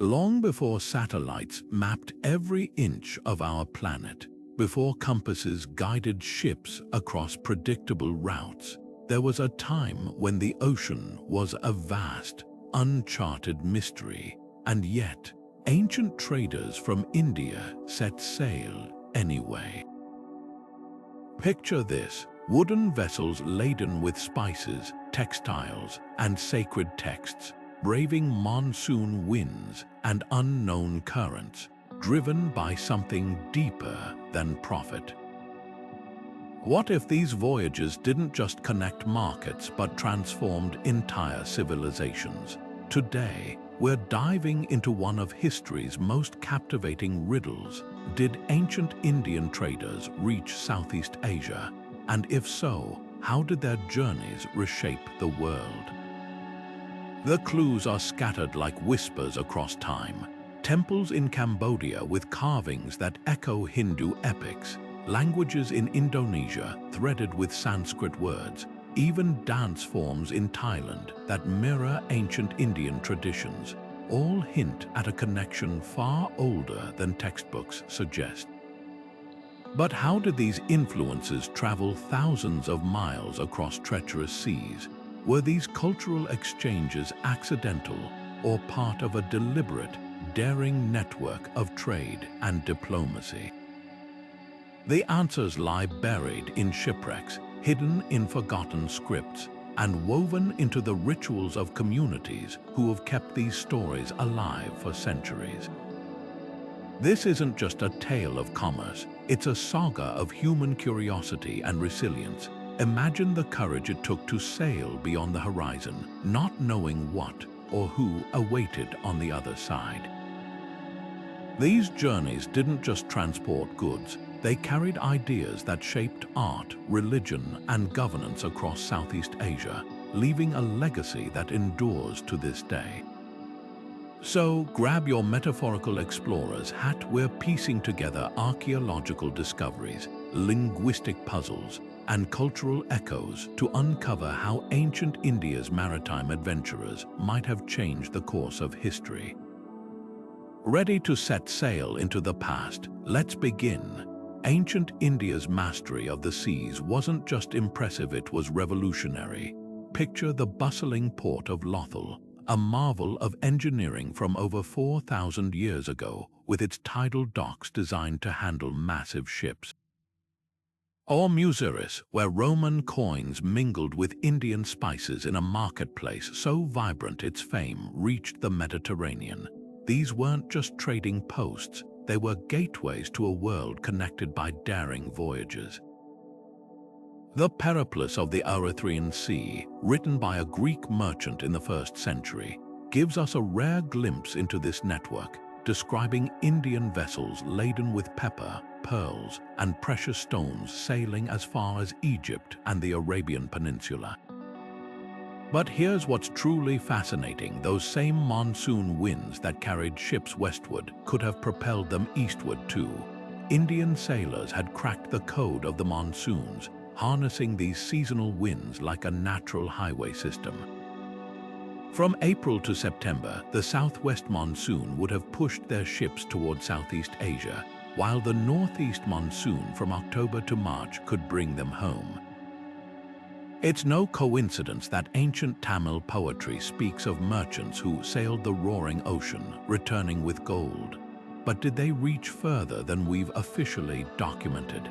Long before satellites mapped every inch of our planet, before compasses guided ships across predictable routes, there was a time when the ocean was a vast, uncharted mystery, and yet ancient traders from India set sail anyway. Picture this: wooden vessels laden with spices, textiles, and sacred texts, braving monsoon winds and unknown currents, driven by something deeper than profit. What if these voyages didn't just connect markets but transformed entire civilizations? Today, we're diving into one of history's most captivating riddles. Did ancient Indian traders reach Southeast Asia? And if so, how did their journeys reshape the world? The clues are scattered like whispers across time. Temples in Cambodia with carvings that echo Hindu epics, languages in Indonesia threaded with Sanskrit words, even dance forms in Thailand that mirror ancient Indian traditions, all hint at a connection far older than textbooks suggest. But how did these influences travel thousands of miles across treacherous seas? Were these cultural exchanges accidental or part of a deliberate, daring network of trade and diplomacy? The answers lie buried in shipwrecks, hidden in forgotten scripts, and woven into the rituals of communities who have kept these stories alive for centuries. This isn't just a tale of commerce, it's a saga of human curiosity and resilience. Imagine the courage it took to sail beyond the horizon, not knowing what or who awaited on the other side. These journeys didn't just transport goods, they carried ideas that shaped art, religion, and governance across Southeast Asia, leaving a legacy that endures to this day. So, grab your metaphorical explorer's hat. We're piecing together archaeological discoveries, linguistic puzzles, and cultural echoes to uncover how ancient India's maritime adventurers might have changed the course of history. Ready to set sail into the past? Let's begin. Ancient India's mastery of the seas wasn't just impressive, it was revolutionary. Picture the bustling port of Lothal, a marvel of engineering from over 4,000 years ago, with its tidal docks designed to handle massive ships. Or Muziris, where Roman coins mingled with Indian spices in a marketplace so vibrant its fame reached the Mediterranean. These weren't just trading posts, they were gateways to a world connected by daring voyages. The Periplus of the Erythraean Sea, written by a Greek merchant in the 1st century, gives us a rare glimpse into this network, describing Indian vessels laden with pepper, pearls, and precious stones sailing as far as Egypt and the Arabian Peninsula. But here's what's truly fascinating: those same monsoon winds that carried ships westward could have propelled them eastward too. Indian sailors had cracked the code of the monsoons, harnessing these seasonal winds like a natural highway system. From April to September, the southwest monsoon would have pushed their ships toward Southeast Asia, while the northeast monsoon from October to March could bring them home. It's no coincidence that ancient Tamil poetry speaks of merchants who sailed the roaring ocean, returning with gold. But did they reach further than we've officially documented?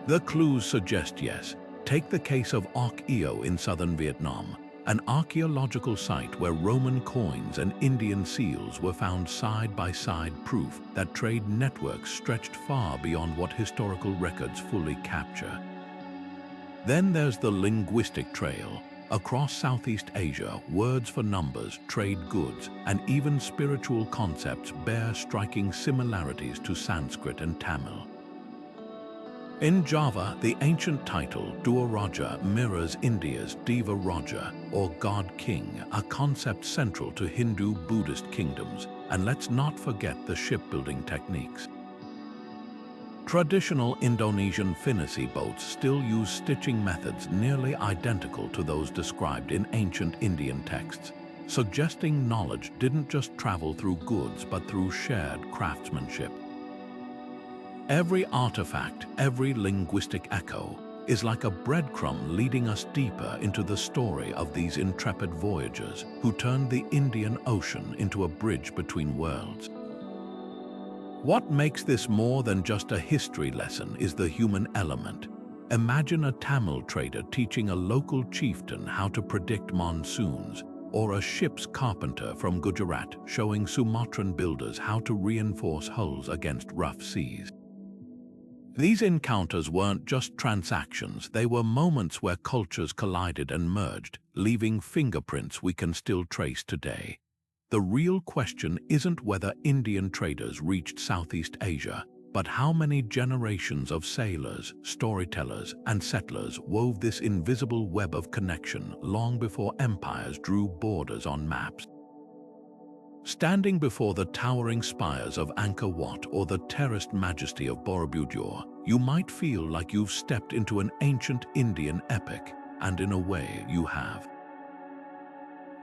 The clues suggest yes. Take the case of Oc Eo in southern Vietnam, an archaeological site where Roman coins and Indian seals were found side by side, proof that trade networks stretched far beyond what historical records fully capture. Then there's the linguistic trail. Across Southeast Asia, words for numbers, trade goods, and even spiritual concepts bear striking similarities to Sanskrit and Tamil. In Java, the ancient title Dua Raja mirrors India's Deva Raja, or God King, a concept central to Hindu-Buddhist kingdoms. And let's not forget the shipbuilding techniques. Traditional Indonesian finisi boats still use stitching methods nearly identical to those described in ancient Indian texts. suggesting knowledge didn't just travel through goods but through shared craftsmanship. Every artifact, every linguistic echo, is like a breadcrumb leading us deeper into the story of these intrepid voyagers who turned the Indian Ocean into a bridge between worlds. What makes this more than just a history lesson is the human element. Imagine a Tamil trader teaching a local chieftain how to predict monsoons, or a ship's carpenter from Gujarat showing Sumatran builders how to reinforce hulls against rough seas. These encounters weren't just transactions, they were moments where cultures collided and merged, leaving fingerprints we can still trace today. The real question isn't whether Indian traders reached Southeast Asia, but how many generations of sailors, storytellers, and settlers wove this invisible web of connection long before empires drew borders on maps. Standing before the towering spires of Angkor Wat or the terraced majesty of Borobudur, you might feel like you've stepped into an ancient Indian epic, and in a way you have.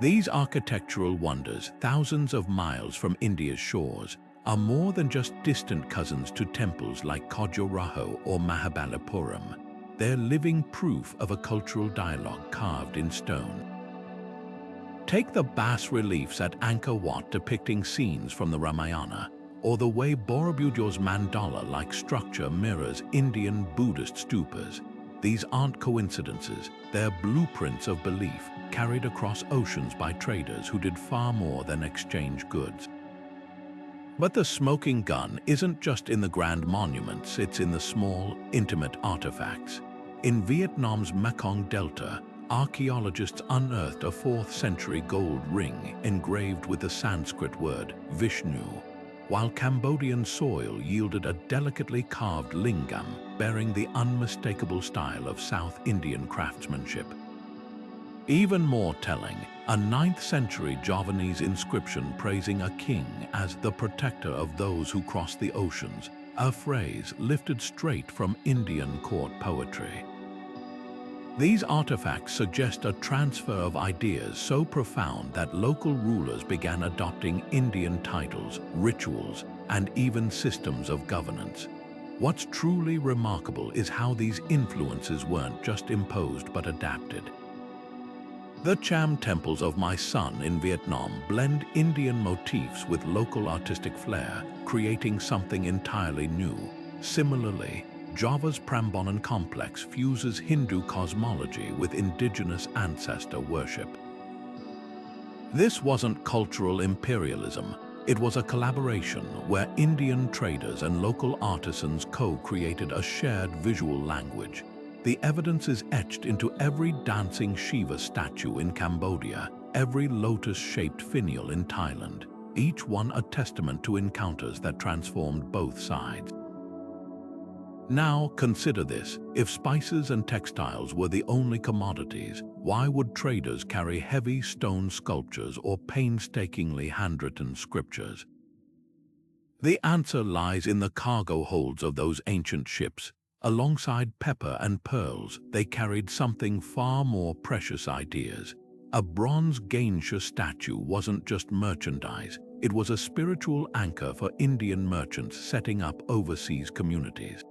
These architectural wonders, thousands of miles from India's shores, are more than just distant cousins to temples like Khajuraho or Mahabalipuram. They're living proof of a cultural dialogue carved in stone. Take the bas-reliefs at Angkor Wat depicting scenes from the Ramayana, or the way Borobudur's mandala-like structure mirrors Indian Buddhist stupas. These aren't coincidences, they're blueprints of belief carried across oceans by traders who did far more than exchange goods. But the smoking gun isn't just in the grand monuments, it's in the small, intimate artifacts. In Vietnam's Mekong Delta, archaeologists unearthed a 4th century gold ring engraved with the Sanskrit word Vishnu, while Cambodian soil yielded a delicately carved lingam bearing the unmistakable style of South Indian craftsmanship. Even more telling, a 9th century Javanese inscription praising a king as the protector of those who cross the oceans, a phrase lifted straight from Indian court poetry. These artifacts suggest a transfer of ideas so profound that local rulers began adopting Indian titles, rituals, and even systems of governance. What's truly remarkable is how these influences weren't just imposed but adapted. The Cham temples of Son in Vietnam blend Indian motifs with local artistic flair, creating something entirely new. Similarly, Java's Prambanan complex fuses Hindu cosmology with indigenous ancestor worship. This wasn't cultural imperialism, it was a collaboration where Indian traders and local artisans co-created a shared visual language. The evidence is etched into every dancing Shiva statue in Cambodia, every lotus-shaped finial in Thailand, each one a testament to encounters that transformed both sides. Now consider this, if spices and textiles were the only commodities, why would traders carry heavy stone sculptures or painstakingly handwritten scriptures? The answer lies in the cargo holds of those ancient ships. Alongside pepper and pearls, they carried something far more precious: ideas. A bronze Ganesha statue wasn't just merchandise, it was a spiritual anchor for Indian merchants setting up overseas communities.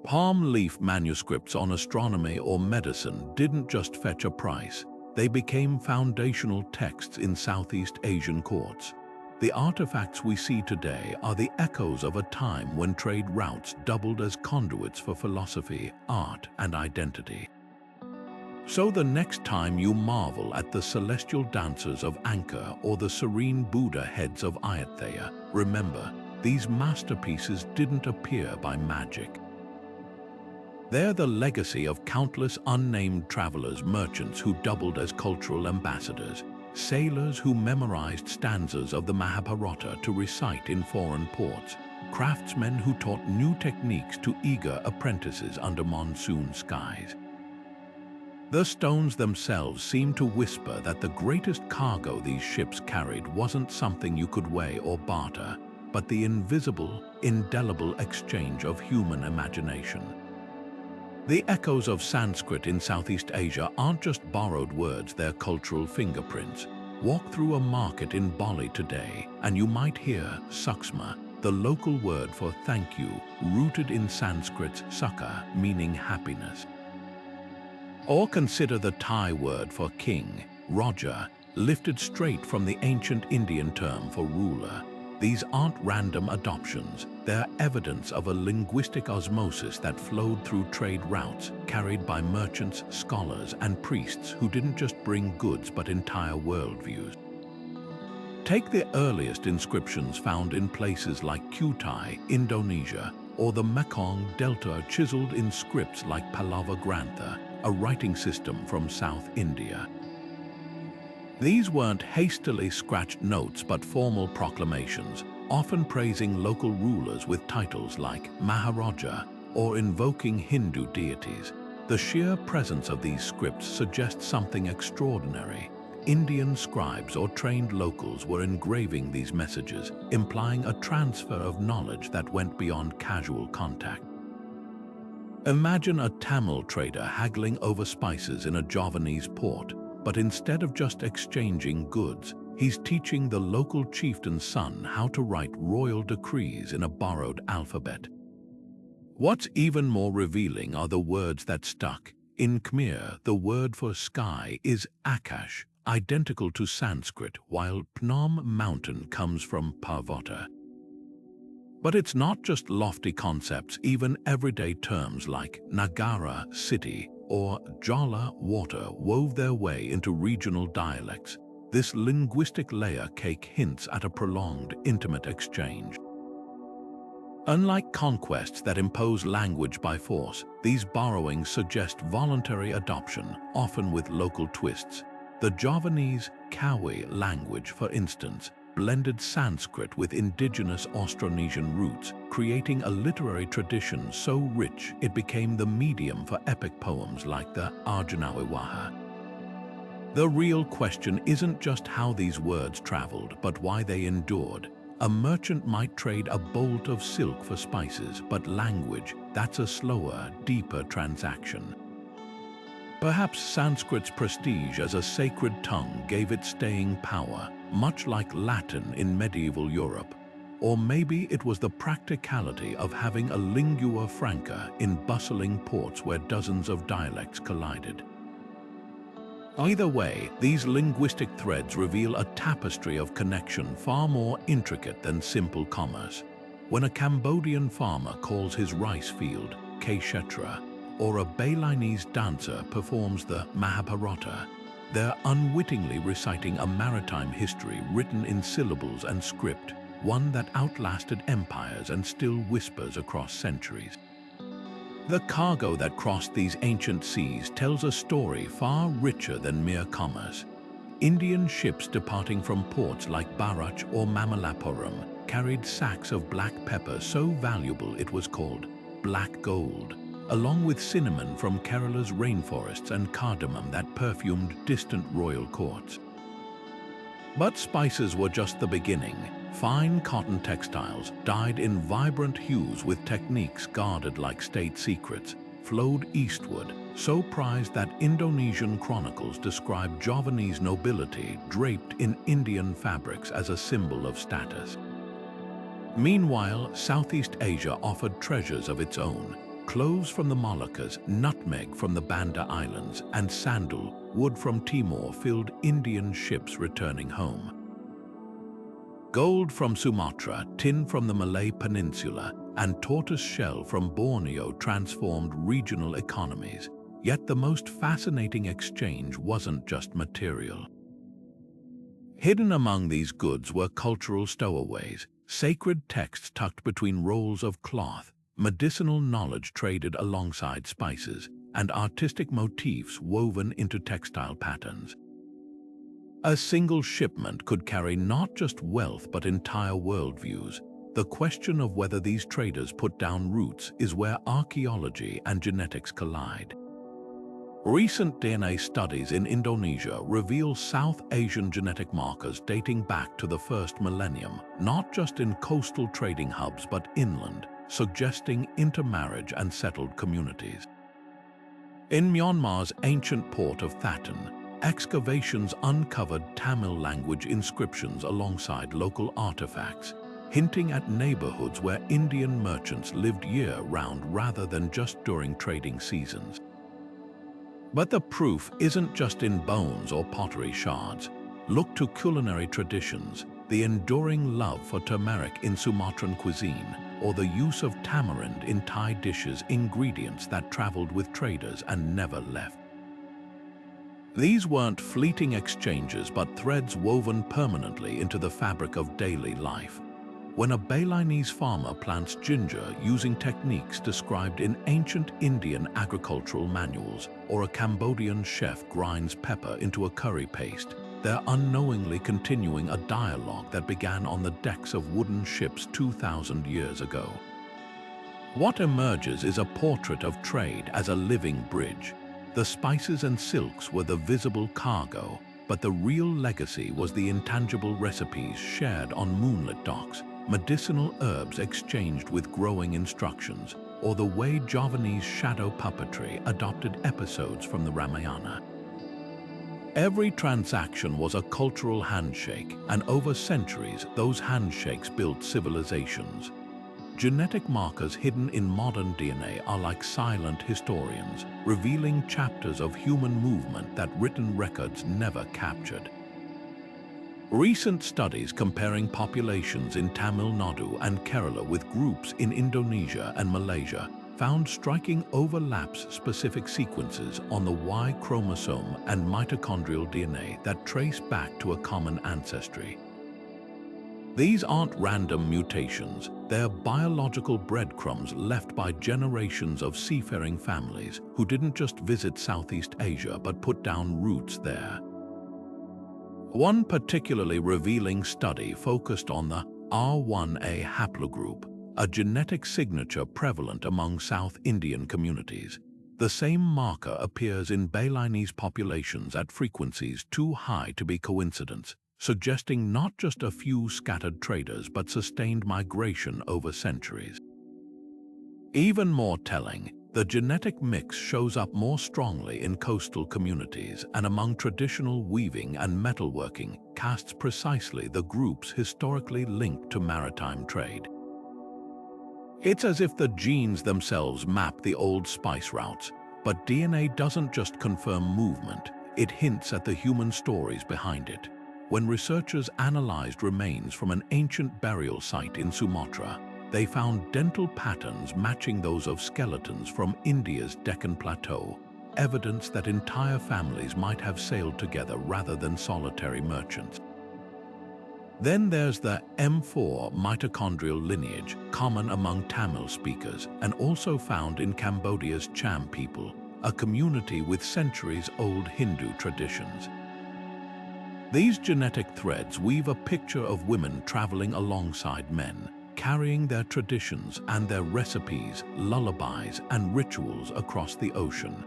Palm leaf manuscripts on astronomy or medicine didn't just fetch a price, they became foundational texts in Southeast Asian courts. The artifacts we see today are the echoes of a time when trade routes doubled as conduits for philosophy, art, and identity. So the next time you marvel at the celestial dancers of Angkor or the serene Buddha heads of Ayutthaya, remember, these masterpieces didn't appear by magic. They're the legacy of countless unnamed travelers, merchants who doubled as cultural ambassadors, sailors who memorized stanzas of the Mahabharata to recite in foreign ports, craftsmen who taught new techniques to eager apprentices under monsoon skies. The stones themselves seem to whisper that the greatest cargo these ships carried wasn't something you could weigh or barter, but the invisible, indelible exchange of human imagination. The echoes of Sanskrit in Southeast Asia aren't just borrowed words, they're cultural fingerprints. Walk through a market in Bali today, and you might hear suksma, the local word for thank you, rooted in Sanskrit's sukha, meaning happiness. Or consider the Thai word for king, Raja, lifted straight from the ancient Indian term for ruler. These aren't random adoptions, they're evidence of a linguistic osmosis that flowed through trade routes, carried by merchants, scholars, and priests who didn't just bring goods but entire worldviews. Take the earliest inscriptions found in places like Kutai, Indonesia, or the Mekong Delta chiseled in scripts like Pallava Grantha, a writing system from South India. These weren't hastily scratched notes but formal proclamations, often praising local rulers with titles like Maharaja or invoking Hindu deities. The sheer presence of these scripts suggests something extraordinary. Indian scribes or trained locals were engraving these messages, implying a transfer of knowledge that went beyond casual contact. Imagine a Tamil trader haggling over spices in a Javanese port, but instead of just exchanging goods, he's teaching the local chieftain's son how to write royal decrees in a borrowed alphabet. What's even more revealing are the words that stuck. In Khmer, the word for sky is akash, identical to Sanskrit, while Phnom mountain comes from Parvata. But it's not just lofty concepts, even everyday terms like Nagara, city, or Chola, water, wove their way into regional dialects. This linguistic layer cake hints at a prolonged, intimate exchange. Unlike conquests that impose language by force, these borrowings suggest voluntary adoption, often with local twists. The Javanese Kawi language, for instance, blended Sanskrit with indigenous Austronesian roots, creating a literary tradition so rich it became the medium for epic poems like the Arjanawiwaha. The real question isn't just how these words traveled, but why they endured. A merchant might trade a bolt of silk for spices, but language, that's a slower, deeper transaction. Perhaps Sanskrit's prestige as a sacred tongue gave it staying power, much like Latin in medieval Europe. Or maybe it was the practicality of having a lingua franca in bustling ports where dozens of dialects collided. Either way, these linguistic threads reveal a tapestry of connection far more intricate than simple commerce. When a Cambodian farmer calls his rice field Kshetra, or a Balinese dancer performs the Mahabharata, they're unwittingly reciting a maritime history written in syllables and script, one that outlasted empires and still whispers across centuries. The cargo that crossed these ancient seas tells a story far richer than mere commerce. Indian ships departing from ports like Barach or Mamallapuram carried sacks of black pepper so valuable it was called black gold, along with cinnamon from Kerala's rainforests and cardamom that perfumed distant royal courts. But spices were just the beginning. Fine cotton textiles, dyed in vibrant hues with techniques guarded like state secrets, flowed eastward, so prized that Indonesian chronicles describe Javanese nobility draped in Indian fabrics as a symbol of status. Meanwhile, Southeast Asia offered treasures of its own. Cloves from the Moluccas, nutmeg from the Banda Islands, and sandal, wood from Timor filled Indian ships returning home. Gold from Sumatra, tin from the Malay Peninsula, and tortoise shell from Borneo transformed regional economies. Yet the most fascinating exchange wasn't just material. Hidden among these goods were cultural stowaways, sacred texts tucked between rolls of cloth, medicinal knowledge traded alongside spices, and artistic motifs woven into textile patterns. A single shipment could carry not just wealth but entire worldviews. The question of whether these traders put down roots is where archaeology and genetics collide. Recent DNA studies in Indonesia reveal South Asian genetic markers dating back to the first millennium, not just in coastal trading hubs but inland, suggesting intermarriage and settled communities. In Myanmar's ancient port of Thaton, excavations uncovered Tamil language inscriptions alongside local artifacts, hinting at neighborhoods where Indian merchants lived year-round rather than just during trading seasons. But the proof isn't just in bones or pottery shards. Look to culinary traditions, the enduring love for turmeric in Sumatran cuisine, or the use of tamarind in Thai dishes, ingredients that traveled with traders and never left. These weren't fleeting exchanges but threads woven permanently into the fabric of daily life. When a Balinese farmer plants ginger using techniques described in ancient Indian agricultural manuals, or a Cambodian chef grinds pepper into a curry paste, they're unknowingly continuing a dialogue that began on the decks of wooden ships 2,000 years ago. What emerges is a portrait of trade as a living bridge. The spices and silks were the visible cargo, but the real legacy was the intangible recipes shared on moonlit docks, medicinal herbs exchanged with growing instructions, or the way Javanese shadow puppetry adopted episodes from the Ramayana. Every transaction was a cultural handshake, and over centuries, those handshakes built civilizations. Genetic markers hidden in modern DNA are like silent historians, revealing chapters of human movement that written records never captured. Recent studies comparing populations in Tamil Nadu and Kerala with groups in Indonesia and Malaysia found striking overlaps-specific sequences on the Y chromosome and mitochondrial DNA that trace back to a common ancestry. These aren't random mutations, they're biological breadcrumbs left by generations of seafaring families who didn't just visit Southeast Asia but put down roots there. One particularly revealing study focused on the R1A haplogroup, a genetic signature prevalent among South Indian communities. The same marker appears in Balinese populations at frequencies too high to be coincidence, suggesting not just a few scattered traders but sustained migration over centuries. Even more telling, the genetic mix shows up more strongly in coastal communities and among traditional weaving and metalworking castes, precisely the groups historically linked to maritime trade. It's as if the genes themselves map the old spice routes, but DNA doesn't just confirm movement, it hints at the human stories behind it. When researchers analyzed remains from an ancient burial site in Sumatra, they found dental patterns matching those of skeletons from India's Deccan Plateau, evidence that entire families might have sailed together rather than solitary merchants. Then there's the M4 mitochondrial lineage, common among Tamil speakers and also found in Cambodia's Cham people, a community with centuries-old Hindu traditions. These genetic threads weave a picture of women traveling alongside men, carrying their traditions and their recipes, lullabies, and rituals across the ocean.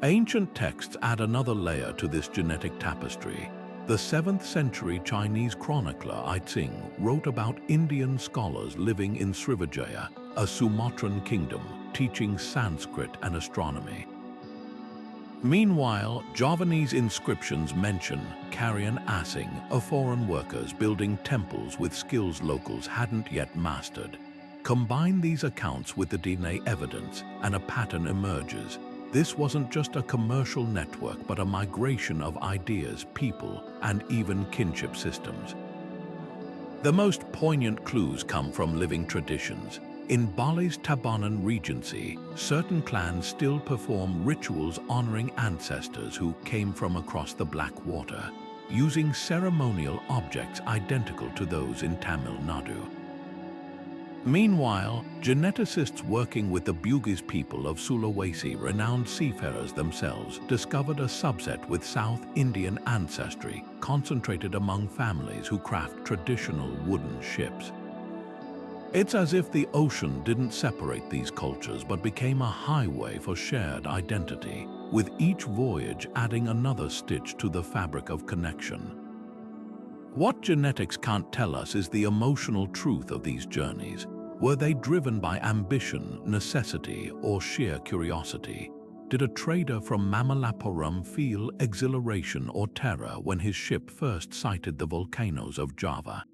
Ancient texts add another layer to this genetic tapestry. The 7th century Chinese chronicler Unsung wrote about Indian scholars living in Srivijaya, a Sumatran kingdom, teaching Sanskrit and astronomy. Meanwhile, Javanese inscriptions mention carrion assing of foreign workers building temples with skills locals hadn't yet mastered. Combine these accounts with the DNA evidence and a pattern emerges. This wasn't just a commercial network but a migration of ideas, people, and even kinship systems. The most poignant clues come from living traditions. In Bali's Tabanan Regency, certain clans still perform rituals honoring ancestors who came from across the Black Water, using ceremonial objects identical to those in Tamil Nadu. Meanwhile, geneticists working with the Bugis people of Sulawesi, renowned seafarers themselves, discovered a subset with South Indian ancestry concentrated among families who craft traditional wooden ships. It's as if the ocean didn't separate these cultures but became a highway for shared identity, with each voyage adding another stitch to the fabric of connection. What genetics can't tell us is the emotional truth of these journeys. Were they driven by ambition, necessity, or sheer curiosity? did a trader from Mamallapuram feel exhilaration or terror when his ship first sighted the volcanoes of Java?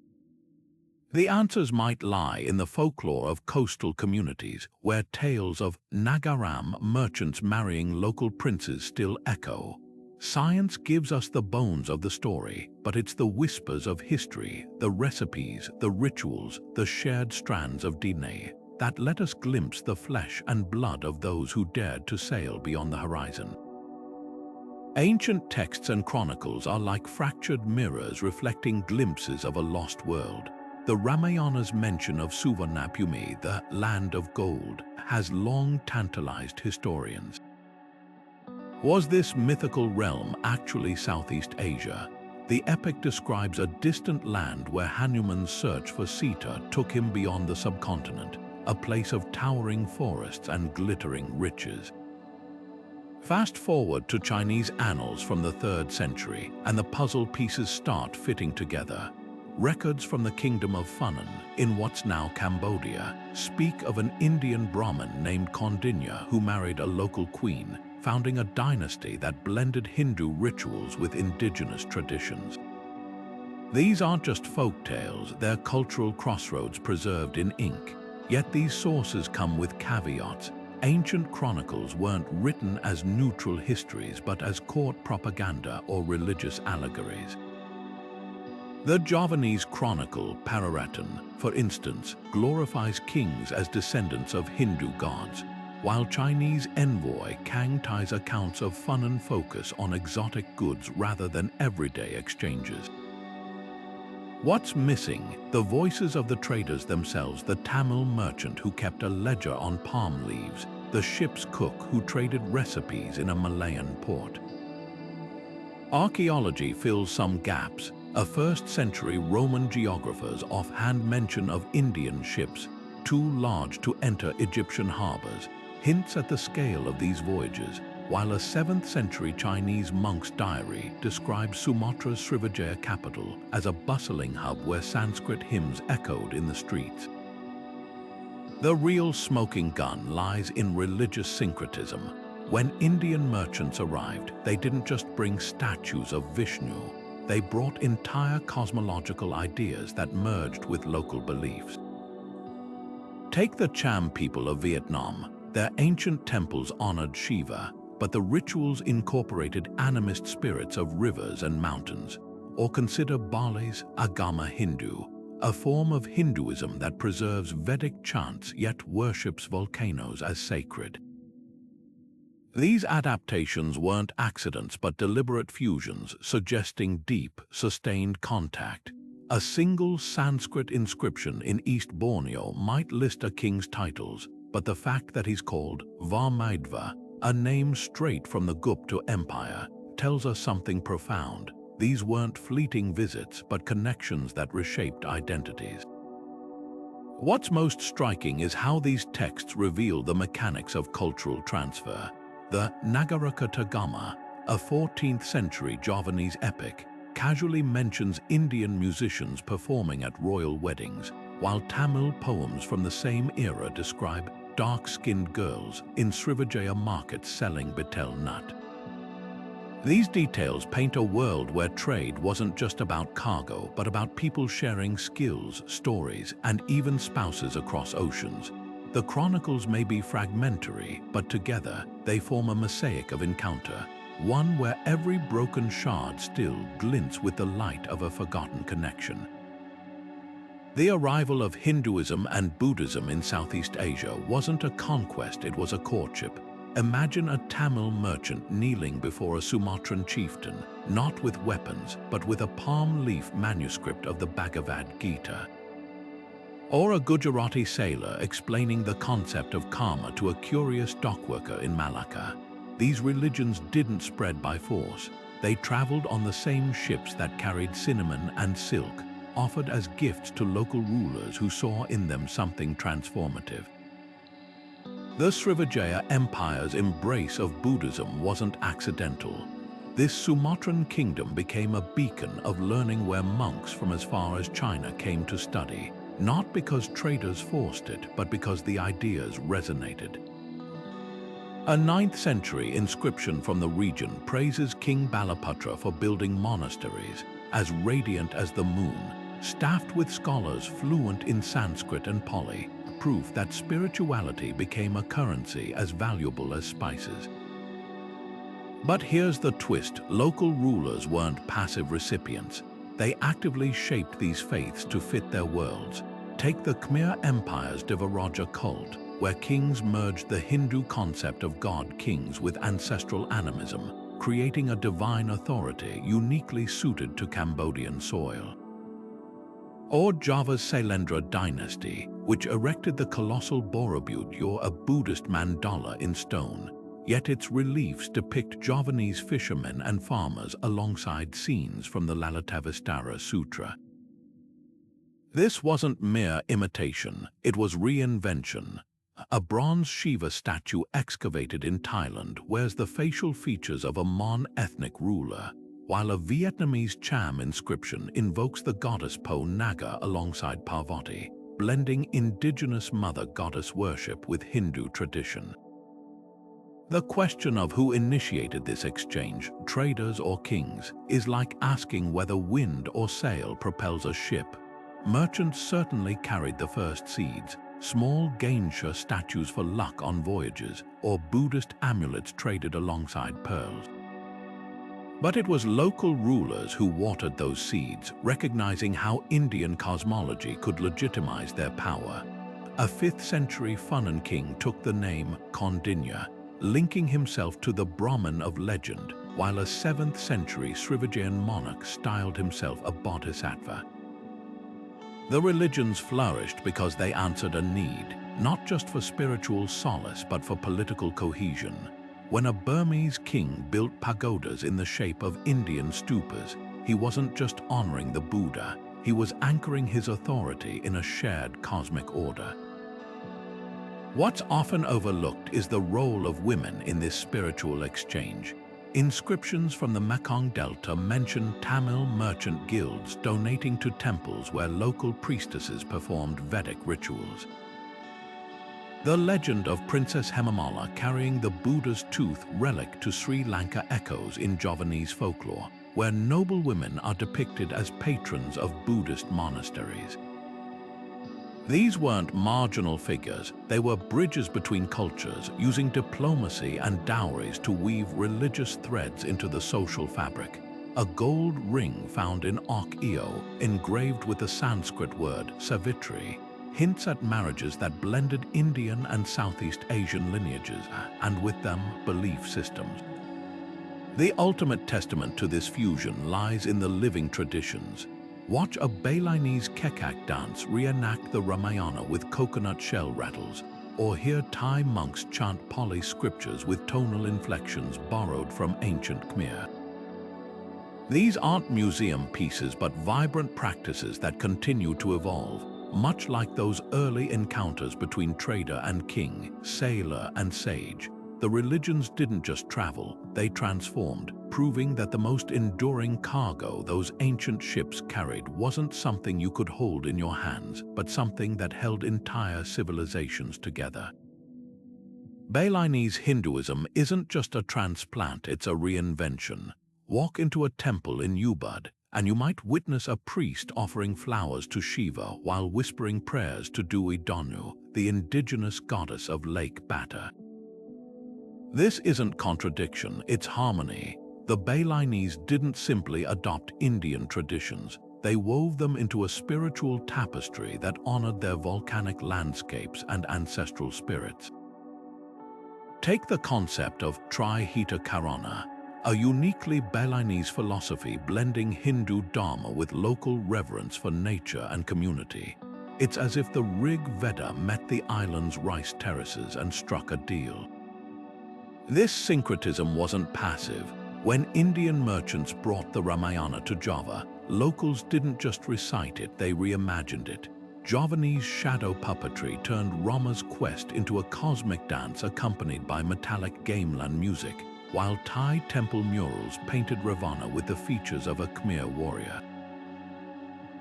The answers might lie in the folklore of coastal communities, where tales of Nagaram merchants marrying local princes still echo. Science gives us the bones of the story, but it's the whispers of history, the recipes, the rituals, the shared strands of DNA that let us glimpse the flesh and blood of those who dared to sail beyond the horizon. Ancient texts and chronicles are like fractured mirrors reflecting glimpses of a lost world. The Ramayana's mention of Suvarnabhumi, the land of gold, has long tantalized historians. Was this mythical realm actually Southeast Asia? The epic describes a distant land where Hanuman's search for Sita took him beyond the subcontinent, a place of towering forests and glittering riches. Fast forward to Chinese annals from the 3rd century, and the puzzle pieces start fitting together. Records from the kingdom of Funen, in what's now Cambodia, speak of an Indian Brahmin named Kondinya who married a local queen, founding a dynasty that blended Hindu rituals with indigenous traditions. These aren't just folk tales, they're cultural crossroads preserved in ink. Yet these sources come with caveats. Ancient chronicles weren't written as neutral histories but as court propaganda or religious allegories. The Javanese chronicle, Pararatan, for instance, glorifies kings as descendants of Hindu gods, while Chinese envoy Kang ties accounts of Funen focus on exotic goods rather than everyday exchanges. What's missing? The voices of the traders themselves, the Tamil merchant who kept a ledger on palm leaves, the ship's cook who traded recipes in a Malayan port. Archaeology fills some gaps. A 1st century Roman geographer's offhand mention of Indian ships, too large to enter Egyptian harbors, hints at the scale of these voyages, while a 7th century Chinese monk's diary describes Sumatra's Srivijaya capital as a bustling hub where Sanskrit hymns echoed in the streets. The real smoking gun lies in religious syncretism. When Indian merchants arrived, they didn't just bring statues of Vishnu, they brought entire cosmological ideas that merged with local beliefs. Take the Cham people of Vietnam. Their ancient temples honored Shiva, but the rituals incorporated animist spirits of rivers and mountains. Or consider Bali's Agama Hindu, a form of Hinduism that preserves Vedic chants yet worships volcanoes as sacred. These adaptations weren't accidents but deliberate fusions, suggesting deep, sustained contact. A single Sanskrit inscription in East Borneo might list a king's titles, but the fact that he's called Varmaidva, a name straight from the Gupta Empire, tells us something profound. These weren't fleeting visits, but connections that reshaped identities. What's most striking is how these texts reveal the mechanics of cultural transfer. The Nagarakatagama, a 14th century Javanese epic, casually mentions Indian musicians performing at royal weddings, while Tamil poems from the same era describe dark-skinned girls in Srivijaya markets selling betel nut. These details paint a world where trade wasn't just about cargo, but about people sharing skills, stories, and even spouses across oceans. The chronicles may be fragmentary, but together they form a mosaic of encounter, one where every broken shard still glints with the light of a forgotten connection. The arrival of Hinduism and Buddhism in Southeast Asia wasn't a conquest, it was a courtship. Imagine a Tamil merchant kneeling before a Sumatran chieftain, not with weapons, but with a palm leaf manuscript of the Bhagavad Gita. Or a Gujarati sailor explaining the concept of karma to a curious dockworker in Malacca. These religions didn't spread by force. They traveled on the same ships that carried cinnamon and silk, offered as gifts to local rulers who saw in them something transformative. The Srivijaya Empire's embrace of Buddhism wasn't accidental. This Sumatran kingdom became a beacon of learning where monks from as far as China came to study, not because traders forced it, but because the ideas resonated. A 9th century inscription from the region praises King Balaputra for building monasteries as radiant as the moon, staffed with scholars fluent in Sanskrit and Pali, proof that spirituality became a currency as valuable as spices. But here's the twist: local rulers weren't passive recipients. They actively shaped these faiths to fit their worlds. Take the Khmer Empire's Devaraja cult, where kings merged the Hindu concept of god-kings with ancestral animism, creating a divine authority uniquely suited to Cambodian soil. Or Java's Sailendra dynasty, which erected the colossal Borobudur, a Buddhist mandala in stone, yet its reliefs depict Javanese fishermen and farmers alongside scenes from the Lalitavistara Sutra. This wasn't mere imitation, it was reinvention. A bronze Shiva statue excavated in Thailand wears the facial features of a Mon ethnic ruler, while a Vietnamese Cham inscription invokes the goddess Po Naga alongside Parvati, blending indigenous mother goddess worship with Hindu tradition. The question of who initiated this exchange, traders or kings, is like asking whether wind or sail propels a ship. Merchants certainly carried the first seeds, small Ganesha statues for luck on voyages, or Buddhist amulets traded alongside pearls. But it was local rulers who watered those seeds, recognizing how Indian cosmology could legitimize their power. A 5th century Funen king took the name Kondinya, linking himself to the Brahman of legend, while a 7th century Srivijayan monarch styled himself a bodhisattva. The religions flourished because they answered a need, not just for spiritual solace but for political cohesion. When a Burmese king built pagodas in the shape of Indian stupas, he wasn't just honoring the Buddha, he was anchoring his authority in a shared cosmic order. What's often overlooked is the role of women in this spiritual exchange. Inscriptions from the Mekong Delta mention Tamil merchant guilds donating to temples where local priestesses performed Vedic rituals. The legend of Princess Hemamala carrying the Buddha's tooth relic to Sri Lanka echoes in Javanese folklore, where noble women are depicted as patrons of Buddhist monasteries. These weren't marginal figures, they were bridges between cultures, using diplomacy and dowries to weave religious threads into the social fabric. A gold ring found in Archaeological, engraved with the Sanskrit word Savitri, hints at marriages that blended Indian and Southeast Asian lineages, and with them, belief systems. The ultimate testament to this fusion lies in the living traditions. Watch a Balinese Kekak dance reenact the Ramayana with coconut shell rattles, or hear Thai monks chant Pali scriptures with tonal inflections borrowed from ancient Khmer. These aren't museum pieces but vibrant practices that continue to evolve, much like those early encounters between trader and king, sailor and sage. The religions didn't just travel, they transformed, proving that the most enduring cargo those ancient ships carried wasn't something you could hold in your hands, but something that held entire civilizations together. Balinese Hinduism isn't just a transplant, it's a reinvention. Walk into a temple in Ubud, and you might witness a priest offering flowers to Shiva while whispering prayers to Dewi Donu, the indigenous goddess of Lake Bata. This isn't contradiction, it's harmony. The Balinese didn't simply adopt Indian traditions, they wove them into a spiritual tapestry that honored their volcanic landscapes and ancestral spirits. Take the concept of Trihita Karana, a uniquely Balinese philosophy blending Hindu Dharma with local reverence for nature and community. It's as if the Rig Veda met the island's rice terraces and struck a deal. This syncretism wasn't passive. When Indian merchants brought the Ramayana to Java, locals didn't just recite it, they reimagined it. Javanese shadow puppetry turned Rama's quest into a cosmic dance accompanied by metallic gamelan music, while Thai temple murals painted Ravana with the features of a Khmer warrior.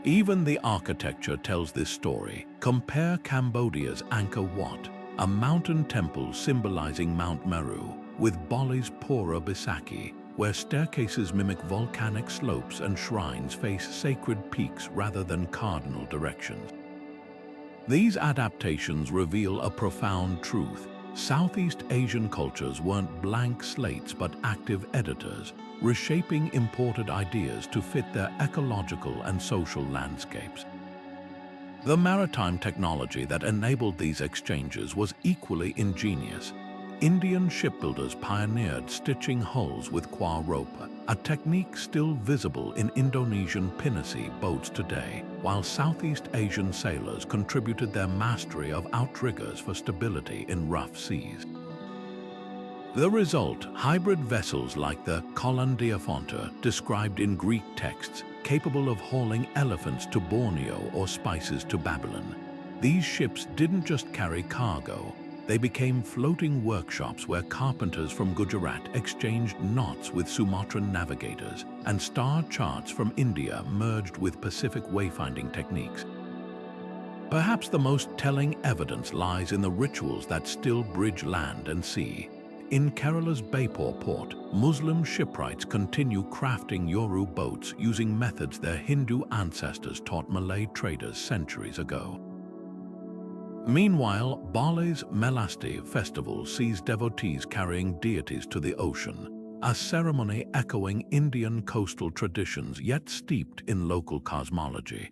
Even the architecture tells this story. Compare Cambodia's Angkor Wat, a mountain temple symbolizing Mount Meru, with Bali's Pura Bisaki, where staircases mimic volcanic slopes and shrines face sacred peaks rather than cardinal directions. These adaptations reveal a profound truth. Southeast Asian cultures weren't blank slates but active editors, reshaping imported ideas to fit their ecological and social landscapes. The maritime technology that enabled these exchanges was equally ingenious. Indian shipbuilders pioneered stitching hulls with kwa rope, a technique still visible in Indonesian pinnace boats today, while Southeast Asian sailors contributed their mastery of outriggers for stability in rough seas. The result, hybrid vessels like the Colonization, described in Greek texts, capable of hauling elephants to Borneo or spices to Babylon. These ships didn't just carry cargo, they became floating workshops where carpenters from Gujarat exchanged knots with Sumatran navigators, and star charts from India merged with Pacific wayfinding techniques. Perhaps the most telling evidence lies in the rituals that still bridge land and sea. In Kerala's Baipur port, Muslim shipwrights continue crafting Yoru boats using methods their Hindu ancestors taught Malay traders centuries ago. Meanwhile, Bali's Melasti festival sees devotees carrying deities to the ocean, a ceremony echoing Indian coastal traditions yet steeped in local cosmology.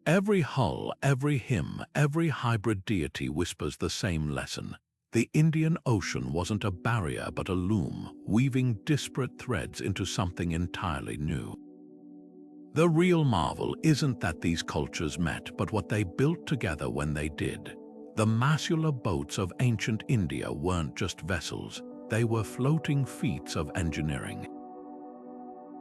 Every hull, every hymn, every hybrid deity whispers the same lesson. The Indian Ocean wasn't a barrier but a loom, weaving disparate threads into something entirely new. The real marvel isn't that these cultures met, but what they built together when they did. The mascular boats of ancient India weren't just vessels, they were floating feats of engineering.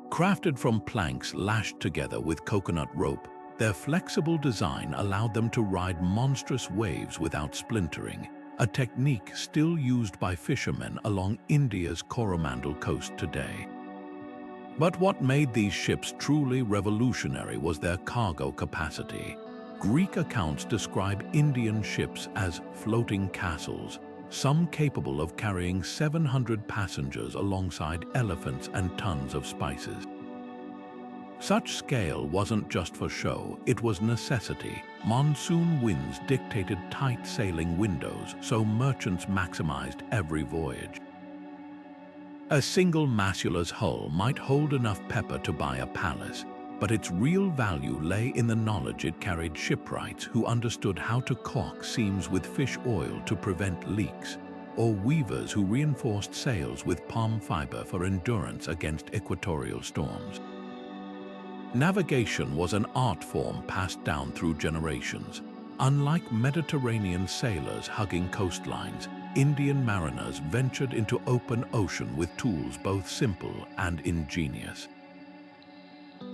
Crafted from planks lashed together with coconut rope, their flexible design allowed them to ride monstrous waves without splintering, a technique still used by fishermen along India's Coromandel coast today. But what made these ships truly revolutionary was their cargo capacity. Greek accounts describe Indian ships as floating castles, some capable of carrying 700 passengers alongside elephants and tons of spices. Such scale wasn't just for show, it was necessity. Monsoon winds dictated tight sailing windows, so merchants maximized every voyage. A single Masula's hull might hold enough pepper to buy a palace, but its real value lay in the knowledge it carried shipwrights who understood how to caulk seams with fish oil to prevent leaks, or weavers who reinforced sails with palm fiber for endurance against equatorial storms. Navigation was an art form passed down through generations. Unlike Mediterranean sailors hugging coastlines, Indian mariners ventured into open ocean with tools both simple and ingenious.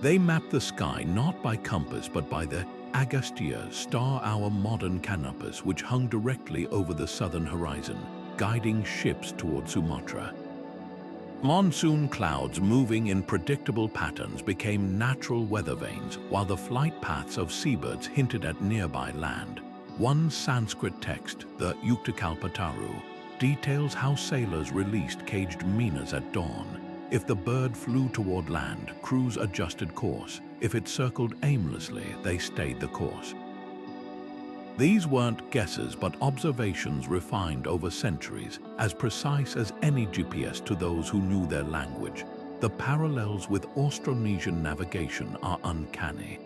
They mapped the sky not by compass but by the Agastya star, our modern canopus, which hung directly over the southern horizon, guiding ships toward Sumatra. Monsoon clouds moving in predictable patterns became natural weather vanes, while the flight paths of seabirds hinted at nearby land. One Sanskrit text, the Yuktakalpataru, details how sailors released caged minas at dawn. If the bird flew toward land, crews adjusted course. If it circled aimlessly, they stayed the course. These weren't guesses but observations refined over centuries, as precise as any GPS to those who knew their language. The parallels with Austronesian navigation are uncanny.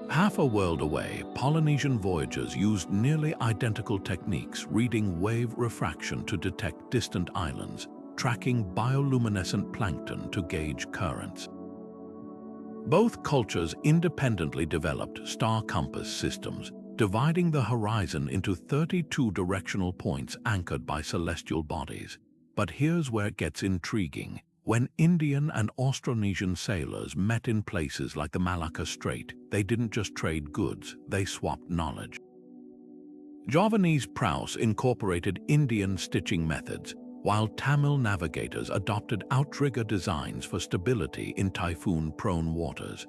Half a world away, Polynesian voyagers used nearly identical techniques, reading wave refraction to detect distant islands, tracking bioluminescent plankton to gauge currents. Both cultures independently developed star compass systems, dividing the horizon into 32 directional points anchored by celestial bodies. But here's where it gets intriguing. When Indian and Austronesian sailors met in places like the Malacca Strait, they didn't just trade goods, they swapped knowledge. Javanese praus incorporated Indian stitching methods, while Tamil navigators adopted outrigger designs for stability in typhoon-prone waters.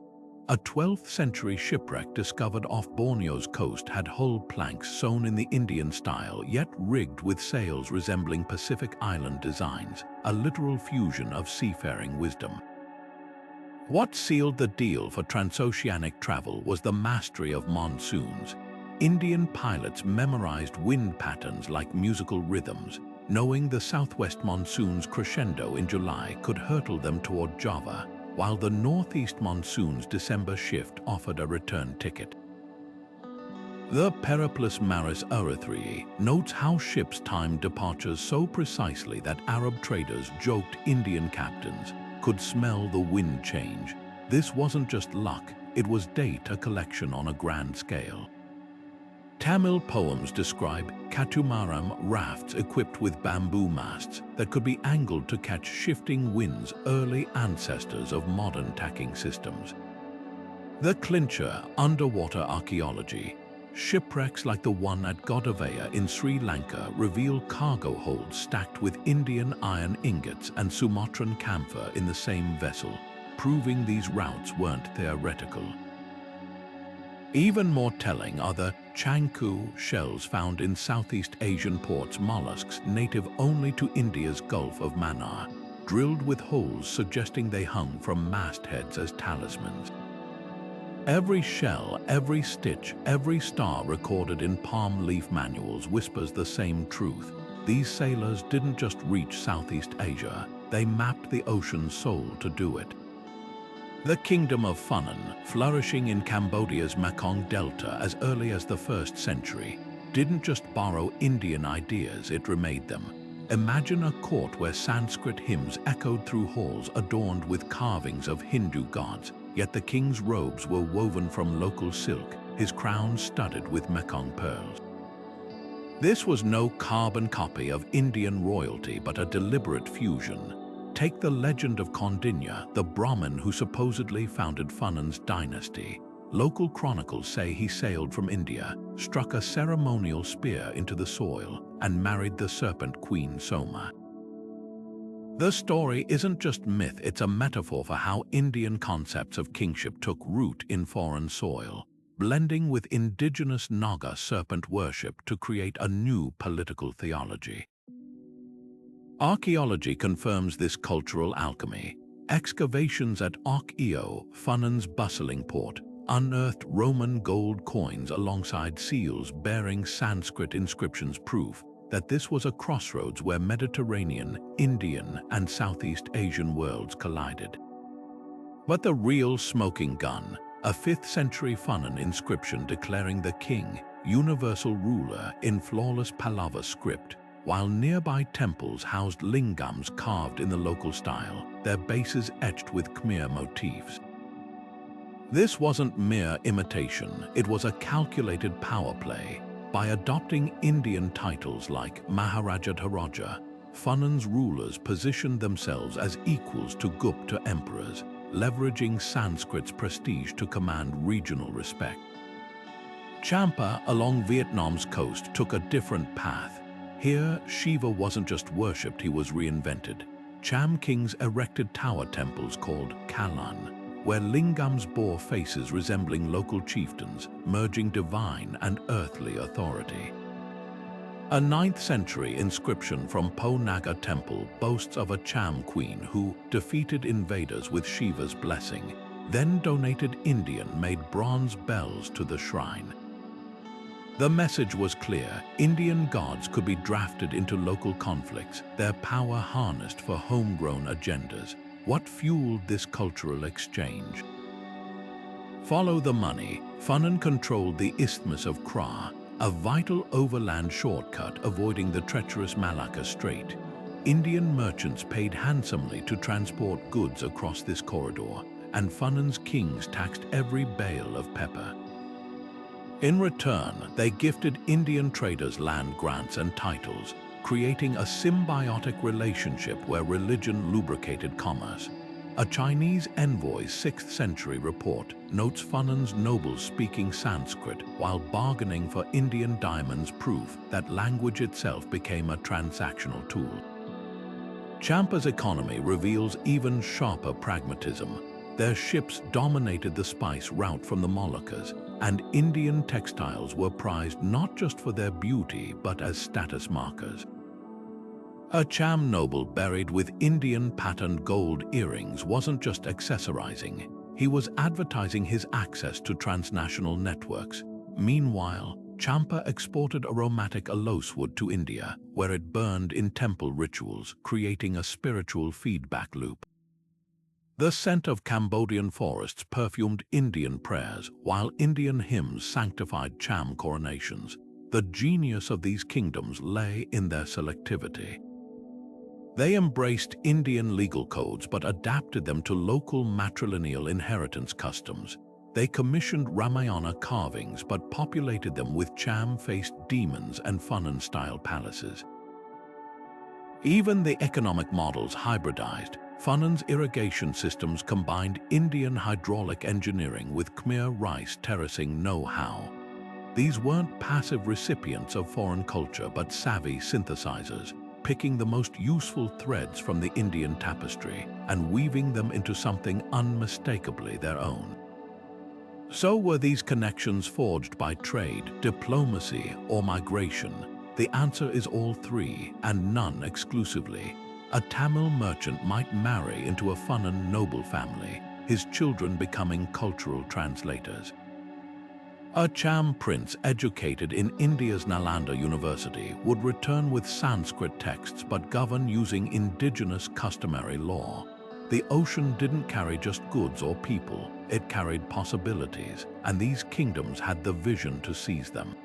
A 12th century shipwreck discovered off Borneo's coast had hull planks sewn in the Indian style, yet rigged with sails resembling Pacific Island designs, a literal fusion of seafaring wisdom. What sealed the deal for transoceanic travel was the mastery of monsoons. Indian pilots memorized wind patterns like musical rhythms, knowing the southwest monsoon's crescendo in July could hurtle them toward Java, while the northeast monsoon's December shift offered a return ticket. The Periplus Maris Erythraei notes how ships timed departures so precisely that Arab traders joked Indian captains could smell the wind change. This wasn't just luck, it was data collection on a grand scale. Tamil poems describe Katumaram rafts equipped with bamboo masts that could be angled to catch shifting winds, early ancestors of modern tacking systems. The clincher, underwater archaeology. Shipwrecks like the one at Godavaya in Sri Lanka reveal cargo holds stacked with Indian iron ingots and Sumatran camphor in the same vessel, proving these routes weren't theoretical. Even more telling are the Chanku shells found in Southeast Asian ports, mollusks native only to India's Gulf of Mannar, drilled with holes suggesting they hung from mastheads as talismans. Every shell, every stitch, every star recorded in palm leaf manuals whispers the same truth. These sailors didn't just reach Southeast Asia, they mapped the ocean's soul to do it. The Kingdom of Funen, flourishing in Cambodia's Mekong Delta as early as the 1st century, didn't just borrow Indian ideas, it remade them. Imagine a court where Sanskrit hymns echoed through halls adorned with carvings of Hindu gods, yet the king's robes were woven from local silk, his crown studded with Mekong pearls. This was no carbon copy of Indian royalty, but a deliberate fusion. Take the legend of Kondinya, the Brahmin who supposedly founded Funen's dynasty. Local chronicles say he sailed from India, struck a ceremonial spear into the soil, and married the serpent queen Soma. The story isn't just myth, it's a metaphor for how Indian concepts of kingship took root in foreign soil, blending with indigenous Naga serpent worship to create a new political theology. Archaeology confirms this cultural alchemy. Excavations at Ok-Eo, Funen's bustling port, unearthed Roman gold coins alongside seals bearing Sanskrit inscriptions, proof that this was a crossroads where Mediterranean, Indian, and Southeast Asian worlds collided. But the real smoking gun, a 5th century Funen inscription declaring the king universal ruler in flawless Pallava script, while nearby temples housed lingams carved in the local style, their bases etched with Khmer motifs. This wasn't mere imitation, it was a calculated power play. By adopting Indian titles like Maharaja, Funen's rulers positioned themselves as equals to Gupta emperors, leveraging Sanskrit's prestige to command regional respect. Champa along Vietnam's coast took a different path. Here, Shiva wasn't just worshipped, he was reinvented. Cham kings erected tower temples called Kalan, where lingams bore faces resembling local chieftains, merging divine and earthly authority. A 9th century inscription from Po Naga temple boasts of a Cham queen who defeated invaders with Shiva's blessing, then donated Indian-made bronze bells to the shrine. The message was clear: Indian gods could be drafted into local conflicts, their power harnessed for homegrown agendas. What fueled this cultural exchange? Follow the money. Funen controlled the Isthmus of Kra, a vital overland shortcut avoiding the treacherous Malacca Strait. Indian merchants paid handsomely to transport goods across this corridor, and Funen's kings taxed every bale of pepper. In return, they gifted Indian traders land grants and titles, creating a symbiotic relationship where religion lubricated commerce. A Chinese envoy's 6th century report notes Funen's nobles speaking Sanskrit while bargaining for Indian diamonds, proof that language itself became a transactional tool. Champa's economy reveals even sharper pragmatism. Their ships dominated the spice route from the Moluccas, and Indian textiles were prized not just for their beauty but as status markers. A Cham noble buried with Indian-patterned gold earrings wasn't just accessorizing, he was advertising his access to transnational networks. Meanwhile, Champa exported aromatic aloes wood to India, where it burned in temple rituals, creating a spiritual feedback loop. The scent of Cambodian forests perfumed Indian prayers, while Indian hymns sanctified Cham coronations. The genius of these kingdoms lay in their selectivity. They embraced Indian legal codes but adapted them to local matrilineal inheritance customs. They commissioned Ramayana carvings but populated them with Cham-faced demons and Funen-style palaces. Even the economic models hybridized. Funen's irrigation systems combined Indian hydraulic engineering with Khmer rice terracing know-how. These weren't passive recipients of foreign culture but savvy synthesizers, picking the most useful threads from the Indian tapestry and weaving them into something unmistakably their own. So were these connections forged by trade, diplomacy, or migration? The answer is all three, and none exclusively. A Tamil merchant might marry into a Funen noble family, his children becoming cultural translators. A Cham prince educated in India's Nalanda University would return with Sanskrit texts but govern using indigenous customary law. The ocean didn't carry just goods or people, it carried possibilities, and these kingdoms had the vision to seize them.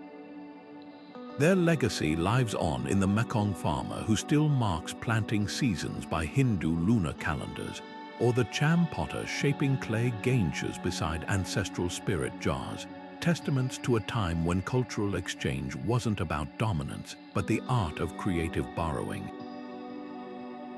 Their legacy lives on in the Mekong farmer who still marks planting seasons by Hindu lunar calendars, or the Cham potter shaping clay gainshas beside ancestral spirit jars, testaments to a time when cultural exchange wasn't about dominance, but the art of creative borrowing.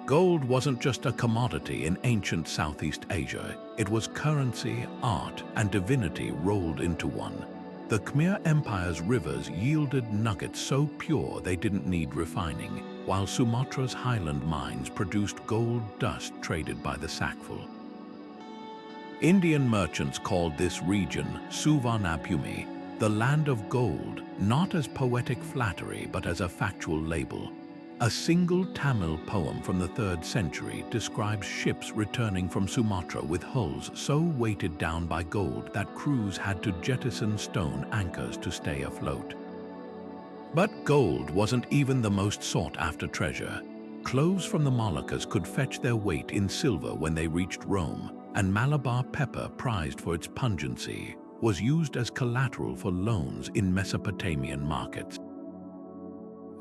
Gold wasn't just a commodity in ancient Southeast Asia, it was currency, art, and divinity rolled into one. The Khmer Empire's rivers yielded nuggets so pure they didn't need refining, while Sumatra's highland mines produced gold dust traded by the sackful. Indian merchants called this region Suvarnabhumi, the land of gold, not as poetic flattery but as a factual label. A single Tamil poem from the 3rd century describes ships returning from Sumatra with hulls so weighted down by gold that crews had to jettison stone anchors to stay afloat. But gold wasn't even the most sought-after treasure. Cloves from the Moluccas could fetch their weight in silver when they reached Rome, and Malabar pepper, prized for its pungency, was used as collateral for loans in Mesopotamian markets.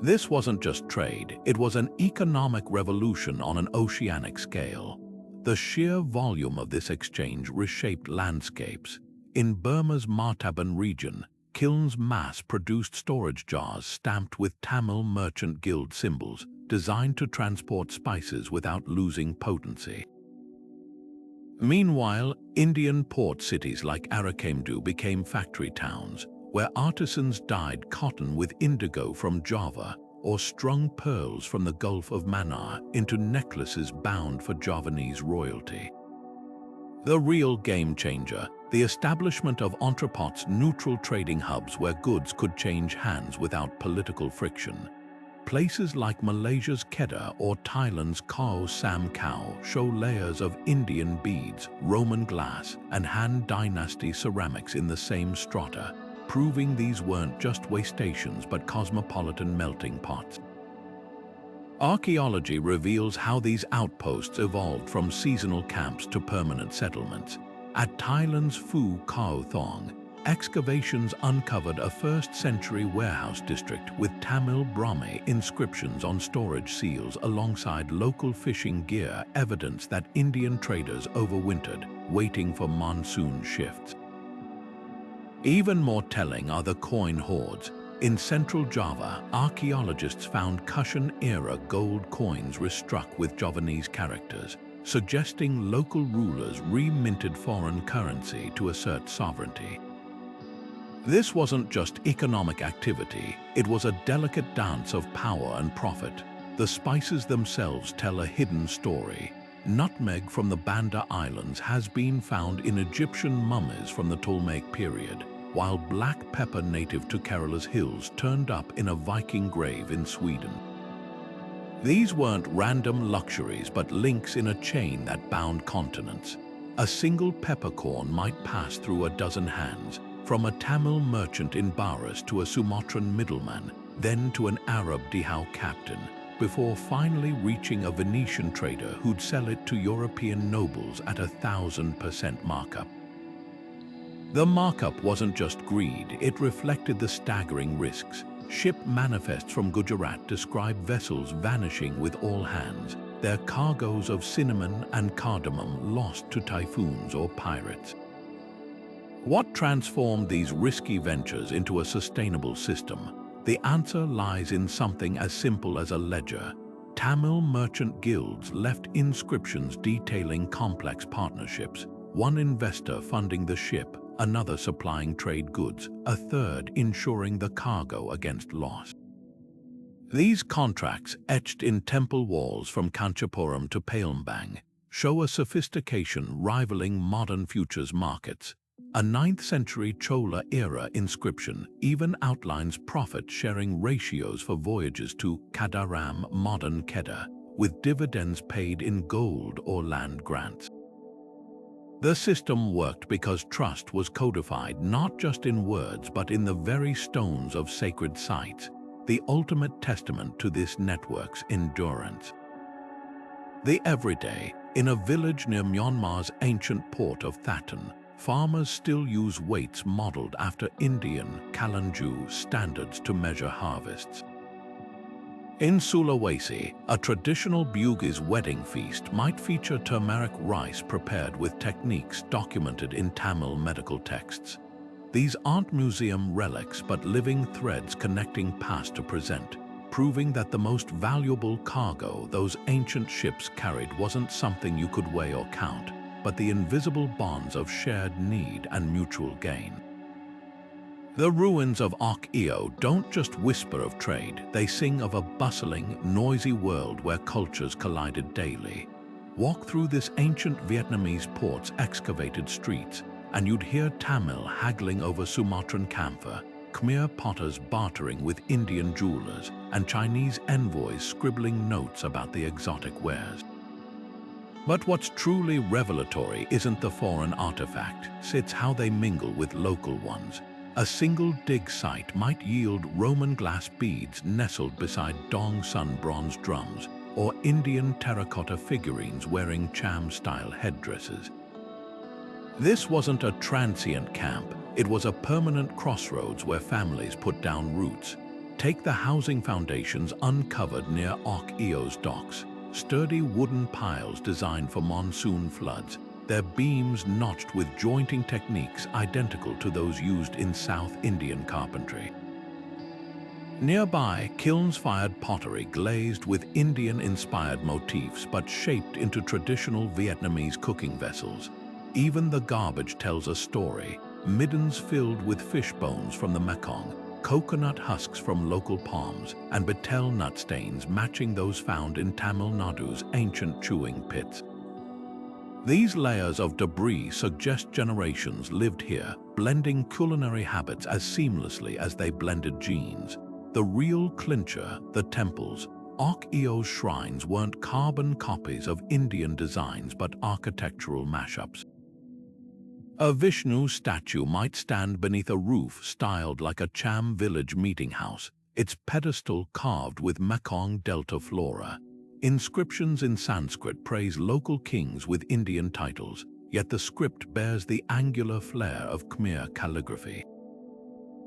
This wasn't just trade, it was an economic revolution on an oceanic scale. The sheer volume of this exchange reshaped landscapes. In Burma's Martaban region, kilns mass-produced storage jars stamped with Tamil Merchant Guild symbols, designed to transport spices without losing potency. Meanwhile, Indian port cities like Arakamdu became factory towns, where artisans dyed cotton with indigo from Java or strung pearls from the Gulf of Mannar into necklaces bound for Javanese royalty. The real game changer, the establishment of entrepots, neutral trading hubs where goods could change hands without political friction. Places like Malaysia's Kedah or Thailand's Khao Sam Khao show layers of Indian beads, Roman glass, and Han Dynasty ceramics in the same strata, proving these weren't just way stations but cosmopolitan melting pots. Archaeology reveals how these outposts evolved from seasonal camps to permanent settlements. At Thailand's Phu Khao Thong, excavations uncovered a 1st century warehouse district with Tamil Brahmi inscriptions on storage seals alongside local fishing gear, evidence that Indian traders overwintered, waiting for monsoon shifts. Even more telling are the coin hoards. In central Java, archaeologists found Kushan-era gold coins restruck with Javanese characters, suggesting local rulers reminted foreign currency to assert sovereignty. This wasn't just economic activity, it was a delicate dance of power and profit. The spices themselves tell a hidden story. Nutmeg from the Banda Islands has been found in Egyptian mummies from the Ptolemaic period, while black pepper native to Kerala's hills turned up in a Viking grave in Sweden. These weren't random luxuries but links in a chain that bound continents. A single peppercorn might pass through a dozen hands, from a Tamil merchant in Baras to a Sumatran middleman, then to an Arab dhow captain, before finally reaching a Venetian trader who'd sell it to European nobles at 1,000% markup. The markup wasn't just greed, it reflected the staggering risks. Ship manifests from Gujarat describe vessels vanishing with all hands, their cargoes of cinnamon and cardamom lost to typhoons or pirates. What transformed these risky ventures into a sustainable system? The answer lies in something as simple as a ledger. Tamil merchant guilds left inscriptions detailing complex partnerships, one investor funding the ship, another supplying trade goods, a third ensuring the cargo against loss. These contracts, etched in temple walls from Kanchipuram to Palembang, show a sophistication rivaling modern futures markets. A 9th century Chola-era inscription even outlines profit-sharing ratios for voyages to Kadaram, modern Kedah, with dividends paid in gold or land grants. The system worked because trust was codified not just in words but in the very stones of sacred sites, the ultimate testament to this network's endurance. The everyday, in a village near Myanmar's ancient port of Thaton, farmers still use weights modeled after Indian Kalanju standards to measure harvests. In Sulawesi, a traditional Bugis wedding feast might feature turmeric rice prepared with techniques documented in Tamil medical texts. These aren't museum relics but living threads connecting past to present, proving that the most valuable cargo those ancient ships carried wasn't something you could weigh or count, but the invisible bonds of shared need and mutual gain. The ruins of Arc Eo don't just whisper of trade, they sing of a bustling, noisy world where cultures collided daily. Walk through this ancient Vietnamese port's excavated streets, and you'd hear Tamil haggling over Sumatran camphor, Khmer potters bartering with Indian jewelers, and Chinese envoys scribbling notes about the exotic wares. But what's truly revelatory isn't the foreign artifact, it's how they mingle with local ones. A single dig site might yield Roman glass beads nestled beside Dong Sun bronze drums, or Indian terracotta figurines wearing Cham-style headdresses. This wasn't a transient camp, it was a permanent crossroads where families put down roots. Take the housing foundations uncovered near Arc Eo's docks. Sturdy wooden piles designed for monsoon floods, their beams notched with jointing techniques identical to those used in South Indian carpentry. Nearby, kilns-fired pottery glazed with Indian-inspired motifs but shaped into traditional Vietnamese cooking vessels. Even the garbage tells a story, middens filled with fish bones from the Mekong, coconut husks from local palms, and betel nut stains matching those found in Tamil Nadu's ancient chewing pits. These layers of debris suggest generations lived here, blending culinary habits as seamlessly as they blended genes. The real clincher, the temples, Arc Eo's shrines weren't carbon copies of Indian designs but architectural mashups. A Vishnu statue might stand beneath a roof styled like a Cham village meeting house, its pedestal carved with Mekong Delta flora. Inscriptions in Sanskrit praise local kings with Indian titles, yet the script bears the angular flair of Khmer calligraphy.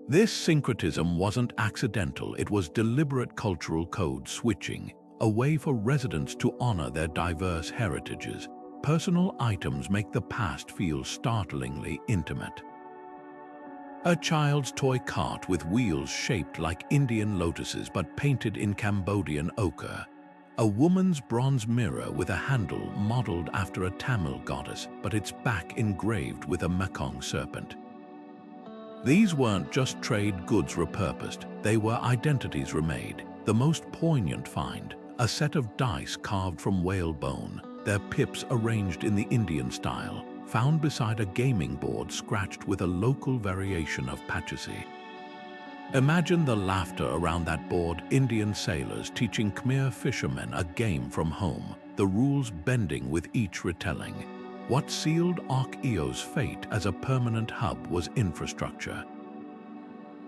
This syncretism wasn't accidental, it was deliberate cultural code switching, a way for residents to honor their diverse heritages. Personal items make the past feel startlingly intimate. A child's toy cart with wheels shaped like Indian lotuses but painted in Cambodian ochre. A woman's bronze mirror with a handle modeled after a Tamil goddess, but its back engraved with a Mekong serpent. These weren't just trade goods repurposed, they were identities remade. The most poignant find, a set of dice carved from whale bone, their pips arranged in the Indian style, found beside a gaming board scratched with a local variation of pachisi. Imagine the laughter around that board, Indian sailors teaching Khmer fishermen a game from home, the rules bending with each retelling. What sealed Archaeo's fate as a permanent hub was infrastructure.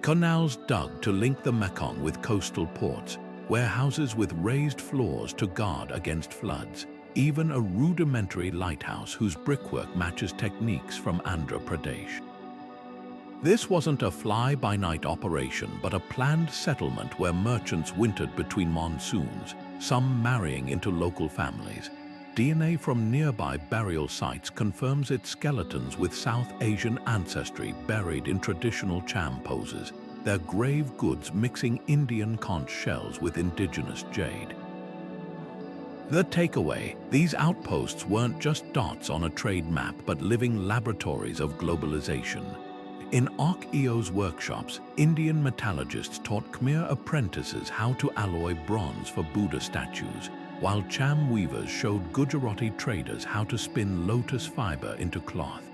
Canals dug to link the Mekong with coastal ports, warehouses with raised floors to guard against floods, even a rudimentary lighthouse whose brickwork matches techniques from Andhra Pradesh. This wasn't a fly-by-night operation, but a planned settlement where merchants wintered between monsoons, some marrying into local families. DNA from nearby burial sites confirms its skeletons with South Asian ancestry buried in traditional cham poses, their grave goods mixing Indian conch shells with indigenous jade. The takeaway: these outposts weren't just dots on a trade map, but living laboratories of globalization. In Archaeo's workshops, Indian metallurgists taught Khmer apprentices how to alloy bronze for Buddha statues, while cham weavers showed Gujarati traders how to spin lotus fiber into cloth.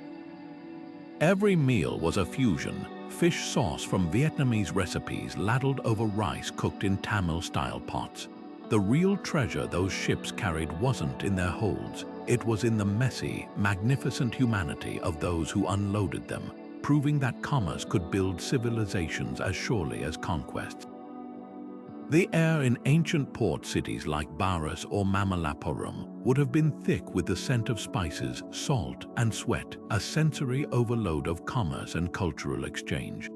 Every meal was a fusion: fish sauce from Vietnamese recipes ladled over rice cooked in Tamil-style pots. The real treasure those ships carried wasn't in their holds, it was in the messy, magnificent humanity of those who unloaded them, proving that commerce could build civilizations as surely as conquests. The air in ancient port cities like Baras or Mamallapuram would have been thick with the scent of spices, salt, and sweat, a sensory overload of commerce and cultural exchange.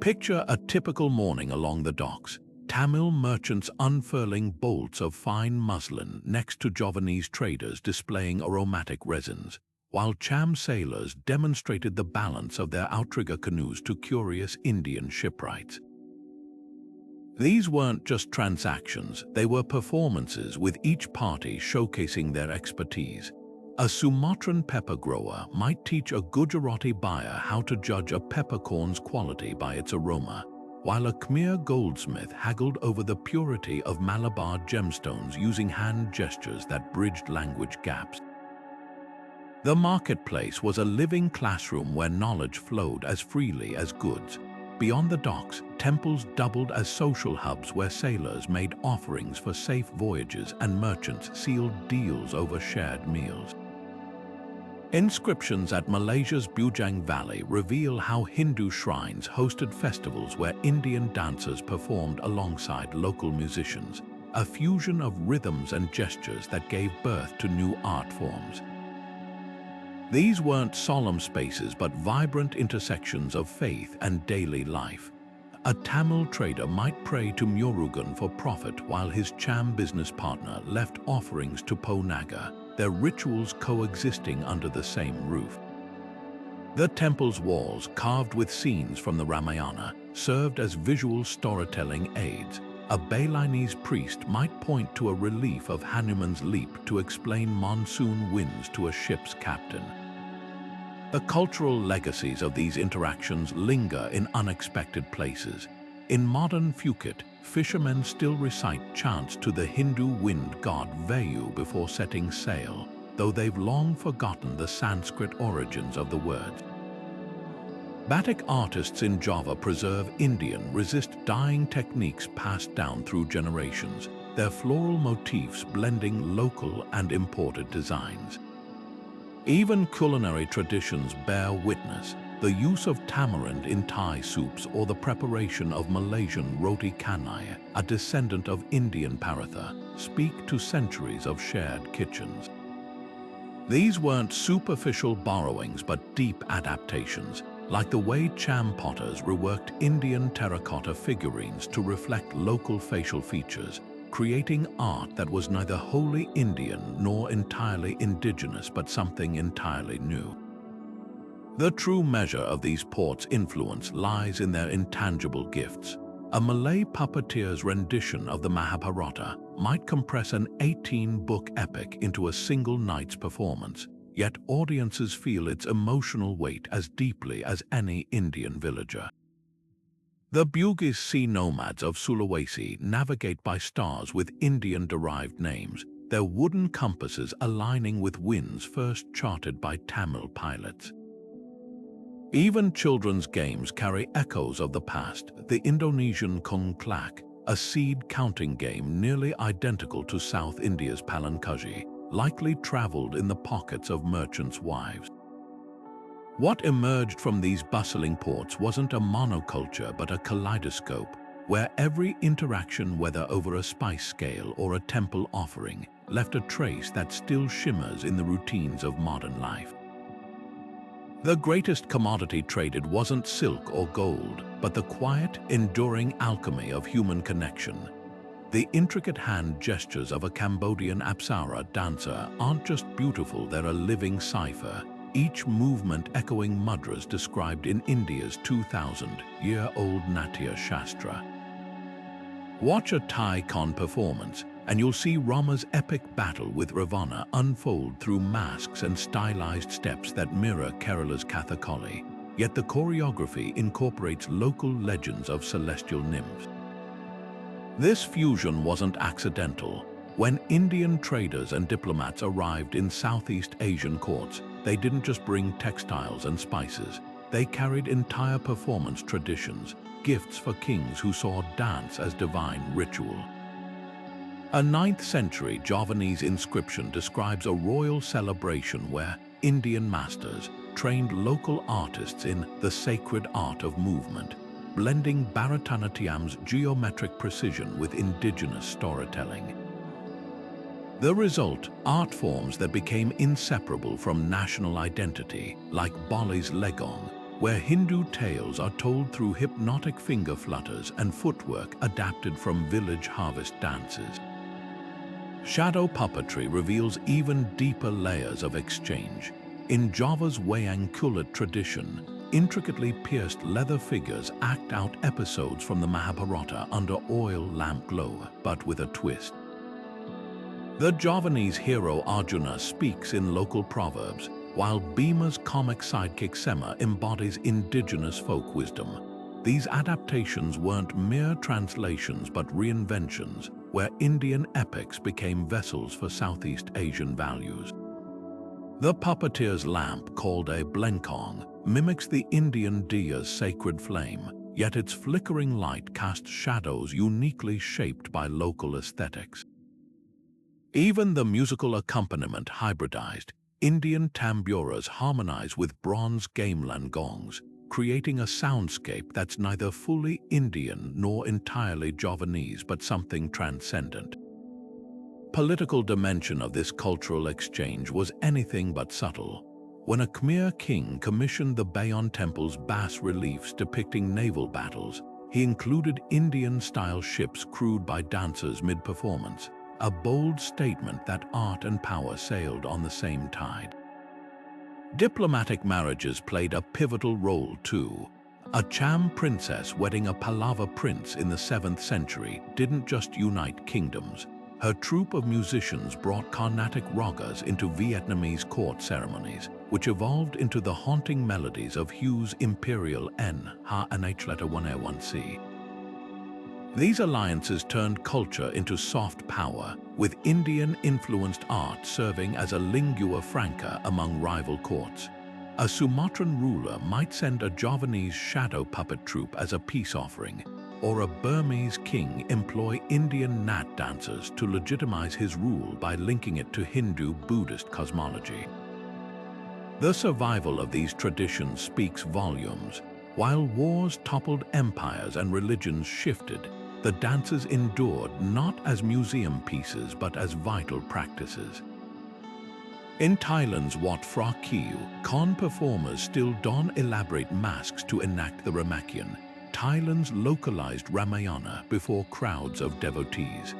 Picture a typical morning along the docks: Tamil merchants unfurling bolts of fine muslin next to Javanese traders displaying aromatic resins, while cham sailors demonstrated the balance of their outrigger canoes to curious Indian shipwrights. These weren't just transactions, they were performances, with each party showcasing their expertise. A Sumatran pepper grower might teach a Gujarati buyer how to judge a peppercorn's quality by its aroma, while a Khmer goldsmith haggled over the purity of Malabar gemstones using hand gestures that bridged language gaps. The marketplace was a living classroom where knowledge flowed as freely as goods. Beyond the docks, temples doubled as social hubs where sailors made offerings for safe voyages and merchants sealed deals over shared meals. Inscriptions at Malaysia's Bujang Valley reveal how Hindu shrines hosted festivals where Indian dancers performed alongside local musicians, a fusion of rhythms and gestures that gave birth to new art forms. These weren't solemn spaces but vibrant intersections of faith and daily life. A Tamil trader might pray to Murugan for profit while his cham business partner left offerings to Po Naga, their rituals coexisting under the same roof. The temple's walls, carved with scenes from the Ramayana, served as visual storytelling aids. A Balinese priest might point to a relief of Hanuman's leap to explain monsoon winds to a ship's captain. The cultural legacies of these interactions linger in unexpected places. In modern Phuket, fishermen still recite chants to the Hindu wind god Vayu before setting sail, though they've long forgotten the Sanskrit origins of the words. Batik artists in Java preserve Indian resist-dyeing techniques passed down through generations, their floral motifs blending local and imported designs. Even culinary traditions bear witness. The use of tamarind in Thai soups or the preparation of Malaysian roti canai, a descendant of Indian paratha, speak to centuries of shared kitchens. These weren't superficial borrowings but deep adaptations, like the way cham potters reworked Indian terracotta figurines to reflect local facial features, creating art that was neither wholly Indian nor entirely indigenous but something entirely new. The true measure of these ports' influence lies in their intangible gifts. A Malay puppeteer's rendition of the Mahabharata might compress an 18-book epic into a single night's performance, yet audiences feel its emotional weight as deeply as any Indian villager. The Bugis sea nomads of Sulawesi navigate by stars with Indian-derived names, their wooden compasses aligning with winds first charted by Tamil pilots. Even children's games carry echoes of the past. The Indonesian Kung Klak, a seed-counting game nearly identical to South India's Palankaji, likely traveled in the pockets of merchants' wives. What emerged from these bustling ports wasn't a monoculture but a kaleidoscope, where every interaction, whether over a spice scale or a temple offering, left a trace that still shimmers in the routines of modern life. The greatest commodity traded wasn't silk or gold, but the quiet, enduring alchemy of human connection. The intricate hand gestures of a Cambodian Apsara dancer aren't just beautiful, they're a living cipher, each movement echoing mudras described in India's 2,000-year-old Natya Shastra. Watch a Thai con performance, and you'll see Rama's epic battle with Ravana unfold through masks and stylized steps that mirror Kerala's Kathakali, yet the choreography incorporates local legends of celestial nymphs. This fusion wasn't accidental. When Indian traders and diplomats arrived in Southeast Asian courts, they didn't just bring textiles and spices, they carried entire performance traditions, gifts for kings who saw dance as divine ritual. A 9th century Javanese inscription describes a royal celebration where Indian masters trained local artists in the sacred art of movement, blending Bharatanatyam's geometric precision with indigenous storytelling. The result, art forms that became inseparable from national identity, like Bali's Legong, where Hindu tales are told through hypnotic finger flutters and footwork adapted from village harvest dances. Shadow puppetry reveals even deeper layers of exchange. In Java's Wayang Kulit tradition, intricately pierced leather figures act out episodes from the Mahabharata under oil lamp glow, but with a twist. The Javanese hero Arjuna speaks in local proverbs, while Bhima's comic sidekick Sema embodies indigenous folk wisdom. These adaptations weren't mere translations but reinventions, where Indian epics became vessels for Southeast Asian values. The puppeteer's lamp, called a blenkong, mimics the Indian diya's sacred flame, yet its flickering light casts shadows uniquely shaped by local aesthetics. Even the musical accompaniment hybridized. Indian tamburas harmonize with bronze gamelan gongs, creating a soundscape that's neither fully Indian nor entirely Javanese but something transcendent. Political dimension of this cultural exchange was anything but subtle. When a Khmer king commissioned the Bayon Temple's bas-reliefs depicting naval battles, he included Indian-style ships crewed by dancers mid-performance, a bold statement that art and power sailed on the same tide. Diplomatic marriages played a pivotal role too. A Cham princess wedding a Pallava prince in the 7th century didn't just unite kingdoms. Her troupe of musicians brought Carnatic ragas into Vietnamese court ceremonies, which evolved into the haunting melodies of Hugh's Imperial N Ha NH1A1C. These alliances turned culture into soft power, with Indian-influenced art serving as a lingua franca among rival courts. A Sumatran ruler might send a Javanese shadow puppet troupe as a peace offering, or a Burmese king employ Indian nat dancers to legitimize his rule by linking it to Hindu-Buddhist cosmology. The survival of these traditions speaks volumes. While wars toppled empires and religions shifted, the dances endured not as museum pieces but as vital practices. In Thailand's Wat Phra Kieu, con performers still don elaborate masks to enact the Ramakien, Thailand's localized Ramayana before crowds of devotees.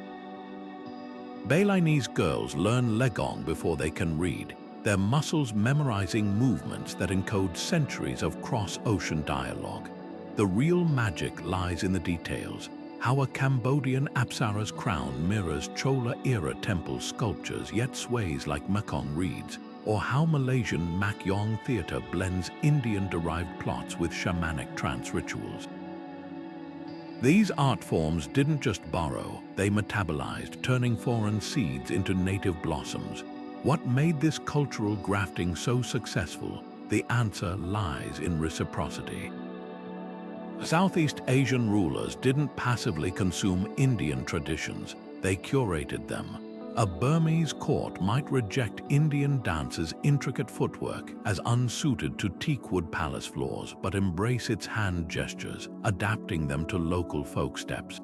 Balinese girls learn Legong before they can read, their muscles memorizing movements that encode centuries of cross-ocean dialogue. The real magic lies in the details. How a Cambodian Apsara's crown mirrors Chola-era temple sculptures yet sways like Mekong reeds, or how Malaysian Mak Yong theatre blends Indian-derived plots with shamanic trance rituals. These art forms didn't just borrow, they metabolized, turning foreign seeds into native blossoms. What made this cultural grafting so successful? The answer lies in reciprocity. Southeast Asian rulers didn't passively consume Indian traditions, they curated them. A Burmese court might reject Indian dance's intricate footwork as unsuited to teakwood palace floors, but embrace its hand gestures, adapting them to local folk steps.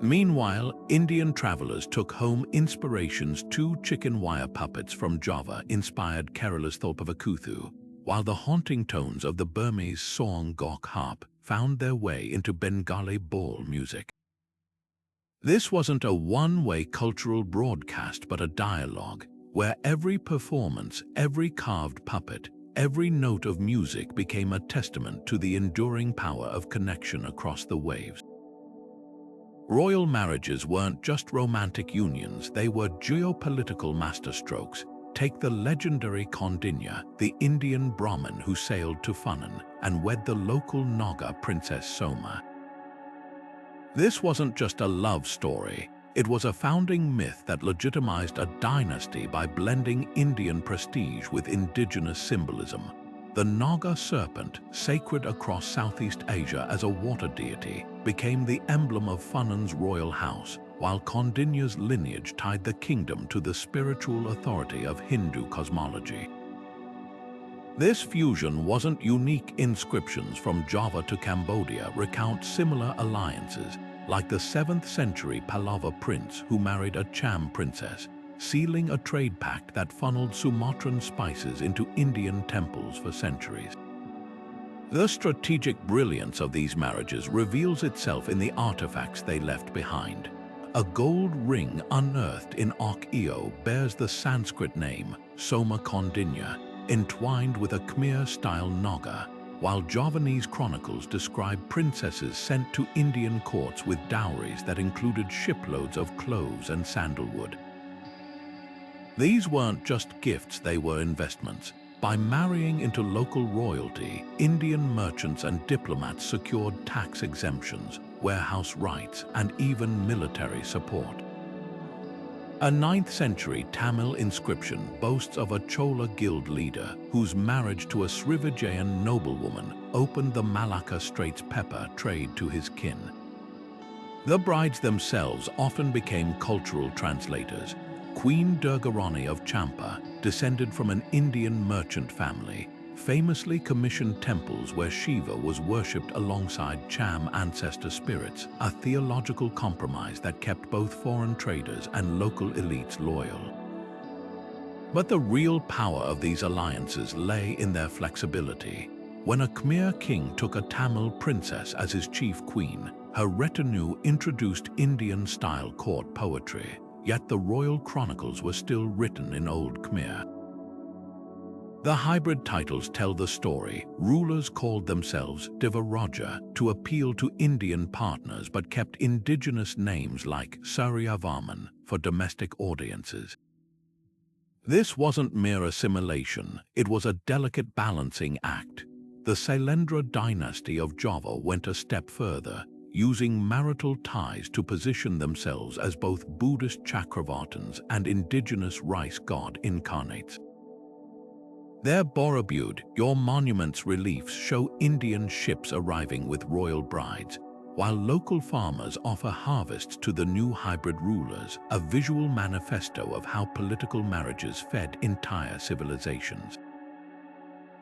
Meanwhile, Indian travelers took home inspirations. Two chicken wire puppets from Java inspired Kerala's Thulpavakuthu, while the haunting tones of the Burmese Song Gok harp found their way into Bengali ball music. This wasn't a one-way cultural broadcast but a dialogue, where every performance, every carved puppet, every note of music became a testament to the enduring power of connection across the waves. Royal marriages weren't just romantic unions, they were geopolitical masterstrokes. Take the legendary Kaundinya, the Indian Brahmin who sailed to Funen and wed the local Naga princess Soma. This wasn't just a love story, it was a founding myth that legitimized a dynasty by blending Indian prestige with indigenous symbolism. The Naga serpent, sacred across Southeast Asia as a water deity, became the emblem of Funen's royal house, while Kaundinya's lineage tied the kingdom to the spiritual authority of Hindu cosmology. This fusion wasn't unique. Inscriptions from Java to Cambodia recount similar alliances, like the 7th century Pallava prince who married a Cham princess, sealing a trade pact that funneled Sumatran spices into Indian temples for centuries. The strategic brilliance of these marriages reveals itself in the artifacts they left behind. A gold ring unearthed in Archaeological bears the Sanskrit name Soma Kaundinya, entwined with a Khmer-style Naga, while Javanese chronicles describe princesses sent to Indian courts with dowries that included shiploads of cloves and sandalwood. These weren't just gifts, they were investments. By marrying into local royalty, Indian merchants and diplomats secured tax exemptions, warehouse rights, and even military support. A 9th century Tamil inscription boasts of a Chola guild leader whose marriage to a Srivijayan noblewoman opened the Malacca Straits pepper trade to his kin. The brides themselves often became cultural translators. Queen Durgarani of Champa, descended from an Indian merchant family, famously commissioned temples where Shiva was worshipped alongside Cham ancestor spirits, a theological compromise that kept both foreign traders and local elites loyal. But the real power of these alliances lay in their flexibility. When a Khmer king took a Tamil princess as his chief queen, her retinue introduced Indian-style court poetry, yet the royal chronicles were still written in Old Khmer. The hybrid titles tell the story. Rulers called themselves Divaraja to appeal to Indian partners but kept indigenous names like Suryavarman for domestic audiences. This wasn't mere assimilation, it was a delicate balancing act. The Sailendra dynasty of Java went a step further, using marital ties to position themselves as both Buddhist Chakravartins and indigenous rice god incarnates. Their Borobudur, your monuments reliefs show Indian ships arriving with royal brides, while local farmers offer harvests to the new hybrid rulers, a visual manifesto of how political marriages fed entire civilizations.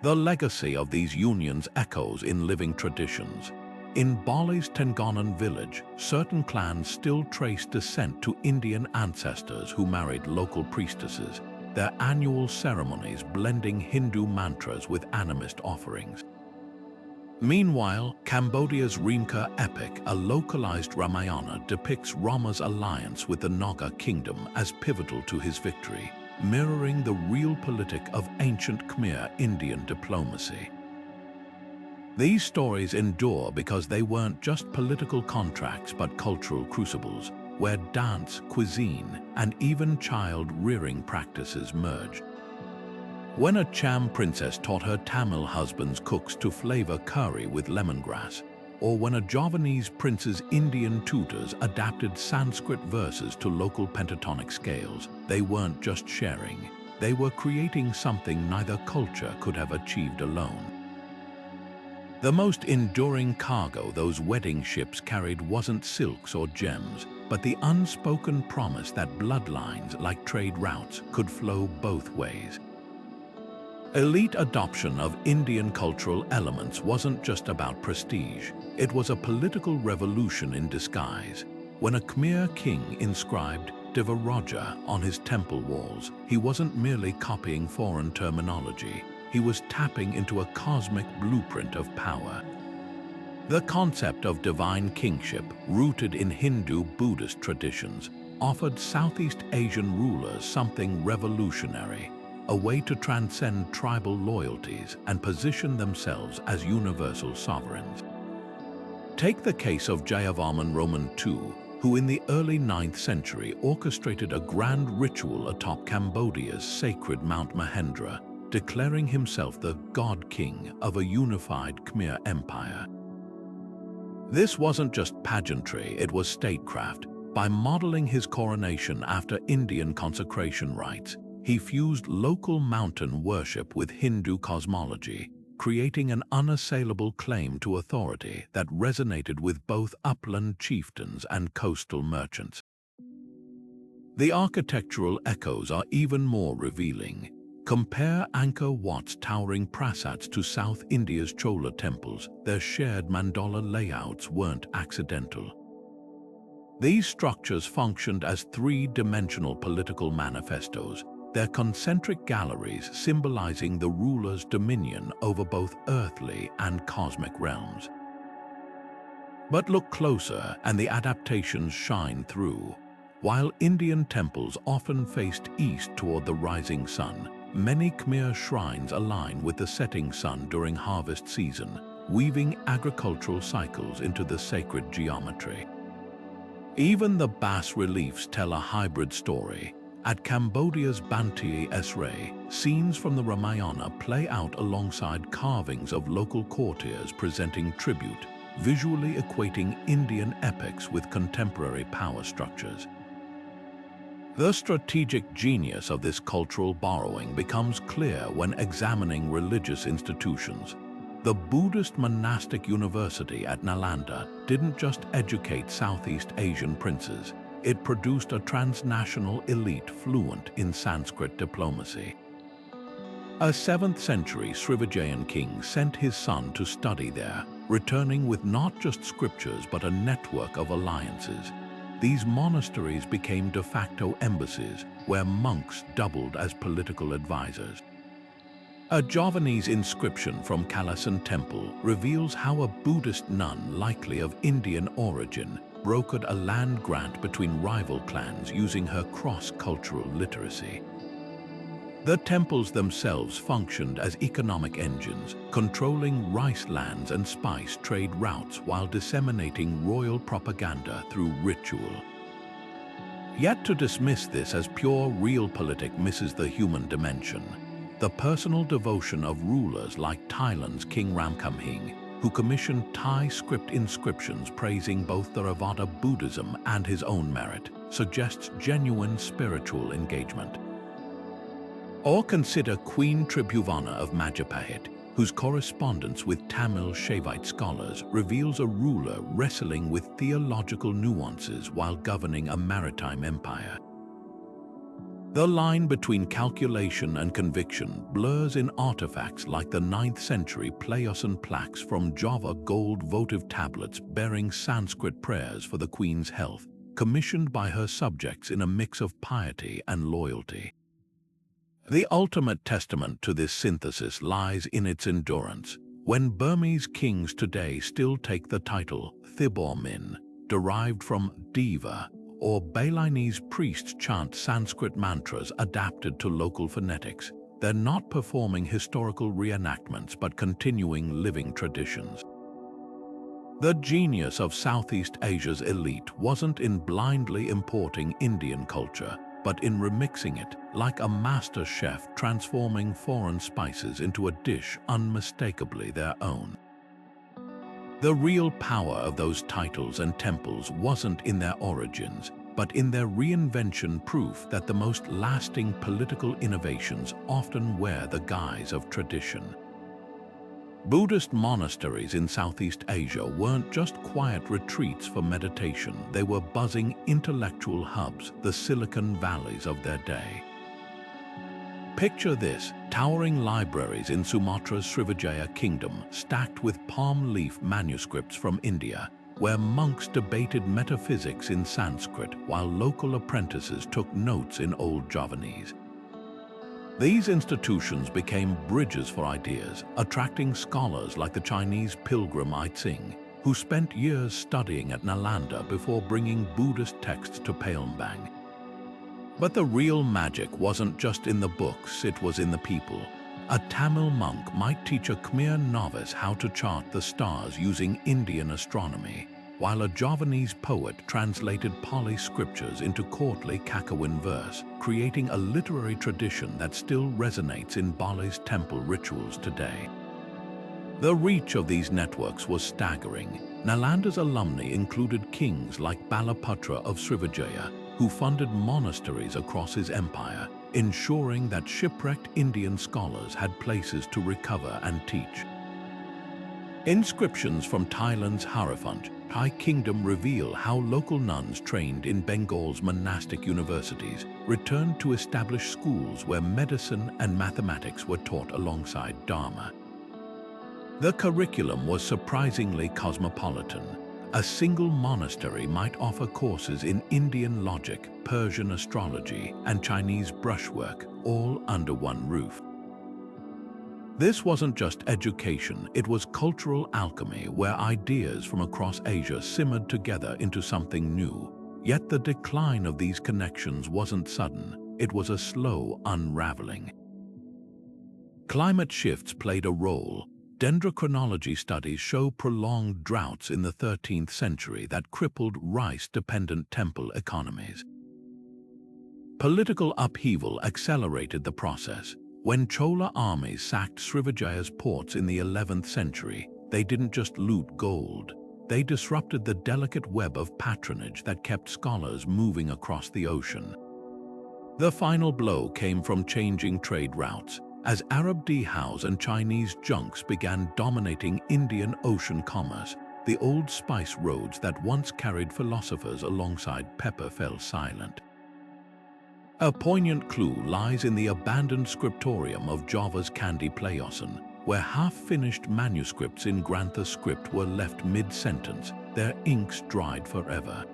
The legacy of these unions echoes in living traditions. In Bali's Tenganan village, certain clans still trace descent to Indian ancestors who married local priestesses, their annual ceremonies blending Hindu mantras with animist offerings. Meanwhile, Cambodia's Rimka epic, a localized Ramayana, depicts Rama's alliance with the Naga kingdom as pivotal to his victory, mirroring the realpolitik of ancient Khmer Indian diplomacy. These stories endure because they weren't just political contracts but cultural crucibles, where dance, cuisine, and even child-rearing practices merged. When a Cham princess taught her Tamil husband's cooks to flavor curry with lemongrass, or when a Javanese prince's Indian tutors adapted Sanskrit verses to local pentatonic scales, they weren't just sharing, they were creating something neither culture could have achieved alone. The most enduring cargo those wedding ships carried wasn't silks or gems, but the unspoken promise that bloodlines, like trade routes, could flow both ways. Elite adoption of Indian cultural elements wasn't just about prestige. It was a political revolution in disguise. When a Khmer king inscribed Devaraja on his temple walls, he wasn't merely copying foreign terminology. He was tapping into a cosmic blueprint of power. The concept of divine kingship, rooted in Hindu-Buddhist traditions, offered Southeast Asian rulers something revolutionary, a way to transcend tribal loyalties and position themselves as universal sovereigns. Take the case of Jayavarman II, who in the early 9th century orchestrated a grand ritual atop Cambodia's sacred Mount Mahendra, declaring himself the God King of a unified Khmer Empire. This wasn't just pageantry, it was statecraft. By modeling his coronation after Indian consecration rites, he fused local mountain worship with Hindu cosmology, creating an unassailable claim to authority that resonated with both upland chieftains and coastal merchants. The architectural echoes are even more revealing. Compare Angkor Wat's towering prasats to South India's Chola temples. Their shared mandala layouts weren't accidental. These structures functioned as three-dimensional political manifestos, their concentric galleries symbolizing the ruler's dominion over both earthly and cosmic realms. But look closer and the adaptations shine through. While Indian temples often faced east toward the rising sun, many Khmer shrines align with the setting sun during harvest season, weaving agricultural cycles into the sacred geometry. Even the bas-reliefs tell a hybrid story. At Cambodia's Banteay Esray, scenes from the Ramayana play out alongside carvings of local courtiers presenting tribute, visually equating Indian epics with contemporary power structures. The strategic genius of this cultural borrowing becomes clear when examining religious institutions. The Buddhist monastic university at Nalanda didn't just educate Southeast Asian princes, it produced a transnational elite fluent in Sanskrit diplomacy. A 7th century Srivijayan king sent his son to study there, returning with not just scriptures but a network of alliances. These monasteries became de facto embassies where monks doubled as political advisors. A Javanese inscription from Kalasan Temple reveals how a Buddhist nun, likely of Indian origin, brokered a land grant between rival clans using her cross-cultural literacy. The temples themselves functioned as economic engines, controlling rice lands and spice trade routes while disseminating royal propaganda through ritual. Yet to dismiss this as pure realpolitik misses the human dimension. The personal devotion of rulers like Thailand's King Ramkhamhaeng, who commissioned Thai script inscriptions praising both Theravada Buddhism and his own merit, suggests genuine spiritual engagement. Or consider Queen Tribhuvanna of Majapahit, whose correspondence with Tamil Shaivite scholars reveals a ruler wrestling with theological nuances while governing a maritime empire. The line between calculation and conviction blurs in artifacts like the 9th century Playosan plaques from Java gold votive tablets bearing Sanskrit prayers for the queen's health, commissioned by her subjects in a mix of piety and loyalty. The ultimate testament to this synthesis lies in its endurance. When Burmese kings today still take the title Thibor Min, derived from Deva, or Balinese priests chant Sanskrit mantras adapted to local phonetics, they're not performing historical reenactments but continuing living traditions. The genius of Southeast Asia's elite wasn't in blindly importing Indian culture, but in remixing it, like a master chef transforming foreign spices into a dish unmistakably their own. The real power of those titles and temples wasn't in their origins, but in their reinvention, proof that the most lasting political innovations often wear the guise of tradition. Buddhist monasteries in Southeast Asia weren't just quiet retreats for meditation, they were buzzing intellectual hubs, the Silicon Valleys of their day. Picture this: towering libraries in Sumatra's Srivijaya kingdom, stacked with palm leaf manuscripts from India, where monks debated metaphysics in Sanskrit while local apprentices took notes in Old Javanese. These institutions became bridges for ideas, attracting scholars like the Chinese pilgrim Unsung, who spent years studying at Nalanda before bringing Buddhist texts to Palembang. But the real magic wasn't just in the books, it was in the people. A Tamil monk might teach a Khmer novice how to chart the stars using Indian astronomy, while a Javanese poet translated Pali scriptures into courtly Kakawin verse, creating a literary tradition that still resonates in Bali's temple rituals today. The reach of these networks was staggering. Nalanda's alumni included kings like Balaputra of Srivijaya, who funded monasteries across his empire, ensuring that shipwrecked Indian scholars had places to recover and teach. Inscriptions from Thailand's Hierophant Thai kingdom reveal how local nuns trained in Bengal's monastic universities returned to establish schools where medicine and mathematics were taught alongside Dharma. The curriculum was surprisingly cosmopolitan. A single monastery might offer courses in Indian logic, Persian astrology, and Chinese brushwork, all under one roof. This wasn't just education, it was cultural alchemy where ideas from across Asia simmered together into something new. Yet the decline of these connections wasn't sudden, it was a slow unraveling. Climate shifts played a role. Dendrochronology studies show prolonged droughts in the 13th century that crippled rice-dependent temple economies. Political upheaval accelerated the process. When Chola armies sacked Srivijaya's ports in the 11th century, they didn't just loot gold. They disrupted the delicate web of patronage that kept scholars moving across the ocean. The final blow came from changing trade routes, as Arab dhows and Chinese junks began dominating Indian Ocean commerce. The old spice roads that once carried philosophers alongside pepper fell silent. A poignant clue lies in the abandoned scriptorium of Java's Candi Playosan, where half-finished manuscripts in Grantha script were left mid-sentence, their inks dried forever.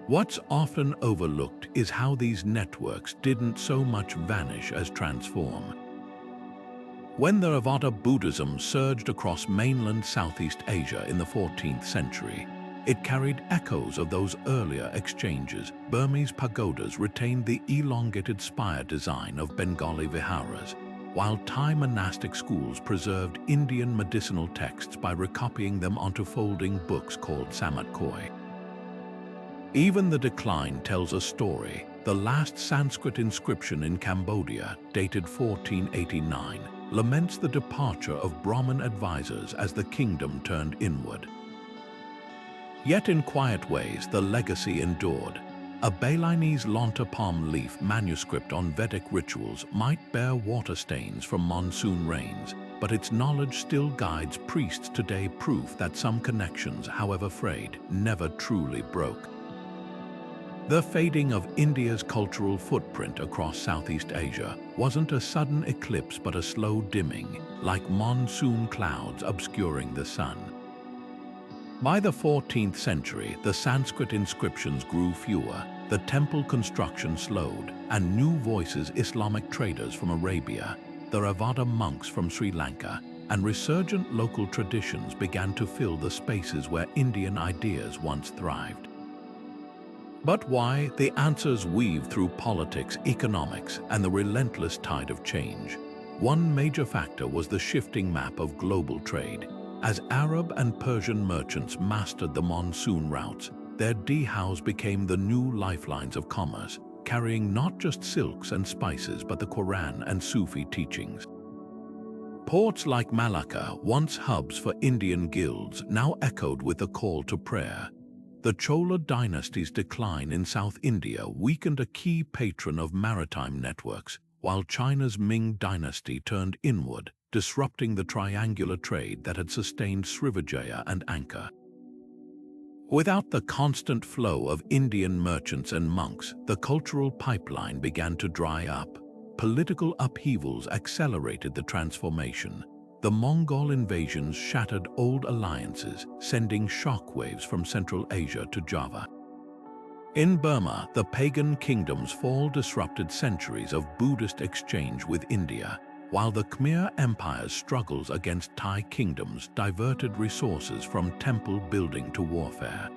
What's often overlooked is how these networks didn't so much vanish as transform. When Theravada Buddhism surged across mainland Southeast Asia in the 14th century, it carried echoes of those earlier exchanges. Burmese pagodas retained the elongated spire design of Bengali viharas, while Thai monastic schools preserved Indian medicinal texts by recopying them onto folding books called samat koi. Even the decline tells a story. The last Sanskrit inscription in Cambodia, dated 1489, laments the departure of Brahmin advisors as the kingdom turned inward. Yet in quiet ways, the legacy endured. A Balinese lonta palm leaf manuscript on Vedic rituals might bear water stains from monsoon rains, but its knowledge still guides priests today, proof that some connections, however frayed, never truly broke. The fading of India's cultural footprint across Southeast Asia wasn't a sudden eclipse but a slow dimming, like monsoon clouds obscuring the sun. By the 14th century, the Sanskrit inscriptions grew fewer, the temple construction slowed, and new voices, Islamic traders from Arabia, the Theravada monks from Sri Lanka, and resurgent local traditions began to fill the spaces where Indian ideas once thrived. But why? The answers weave through politics, economics, and the relentless tide of change. One major factor was the shifting map of global trade. As Arab and Persian merchants mastered the monsoon routes, their dhows became the new lifelines of commerce, carrying not just silks and spices but the Quran and Sufi teachings. Ports like Malacca, once hubs for Indian guilds, now echoed with a call to prayer. The Chola dynasty's decline in South India weakened a key patron of maritime networks, while China's Ming dynasty turned inward, disrupting the triangular trade that had sustained Srivijaya and Angkor. Without the constant flow of Indian merchants and monks, the cultural pipeline began to dry up. Political upheavals accelerated the transformation. The Mongol invasions shattered old alliances, sending shockwaves from Central Asia to Java. In Burma, the pagan kingdom's fall disrupted centuries of Buddhist exchange with India, while the Khmer Empire's struggles against Thai kingdoms diverted resources from temple building to warfare.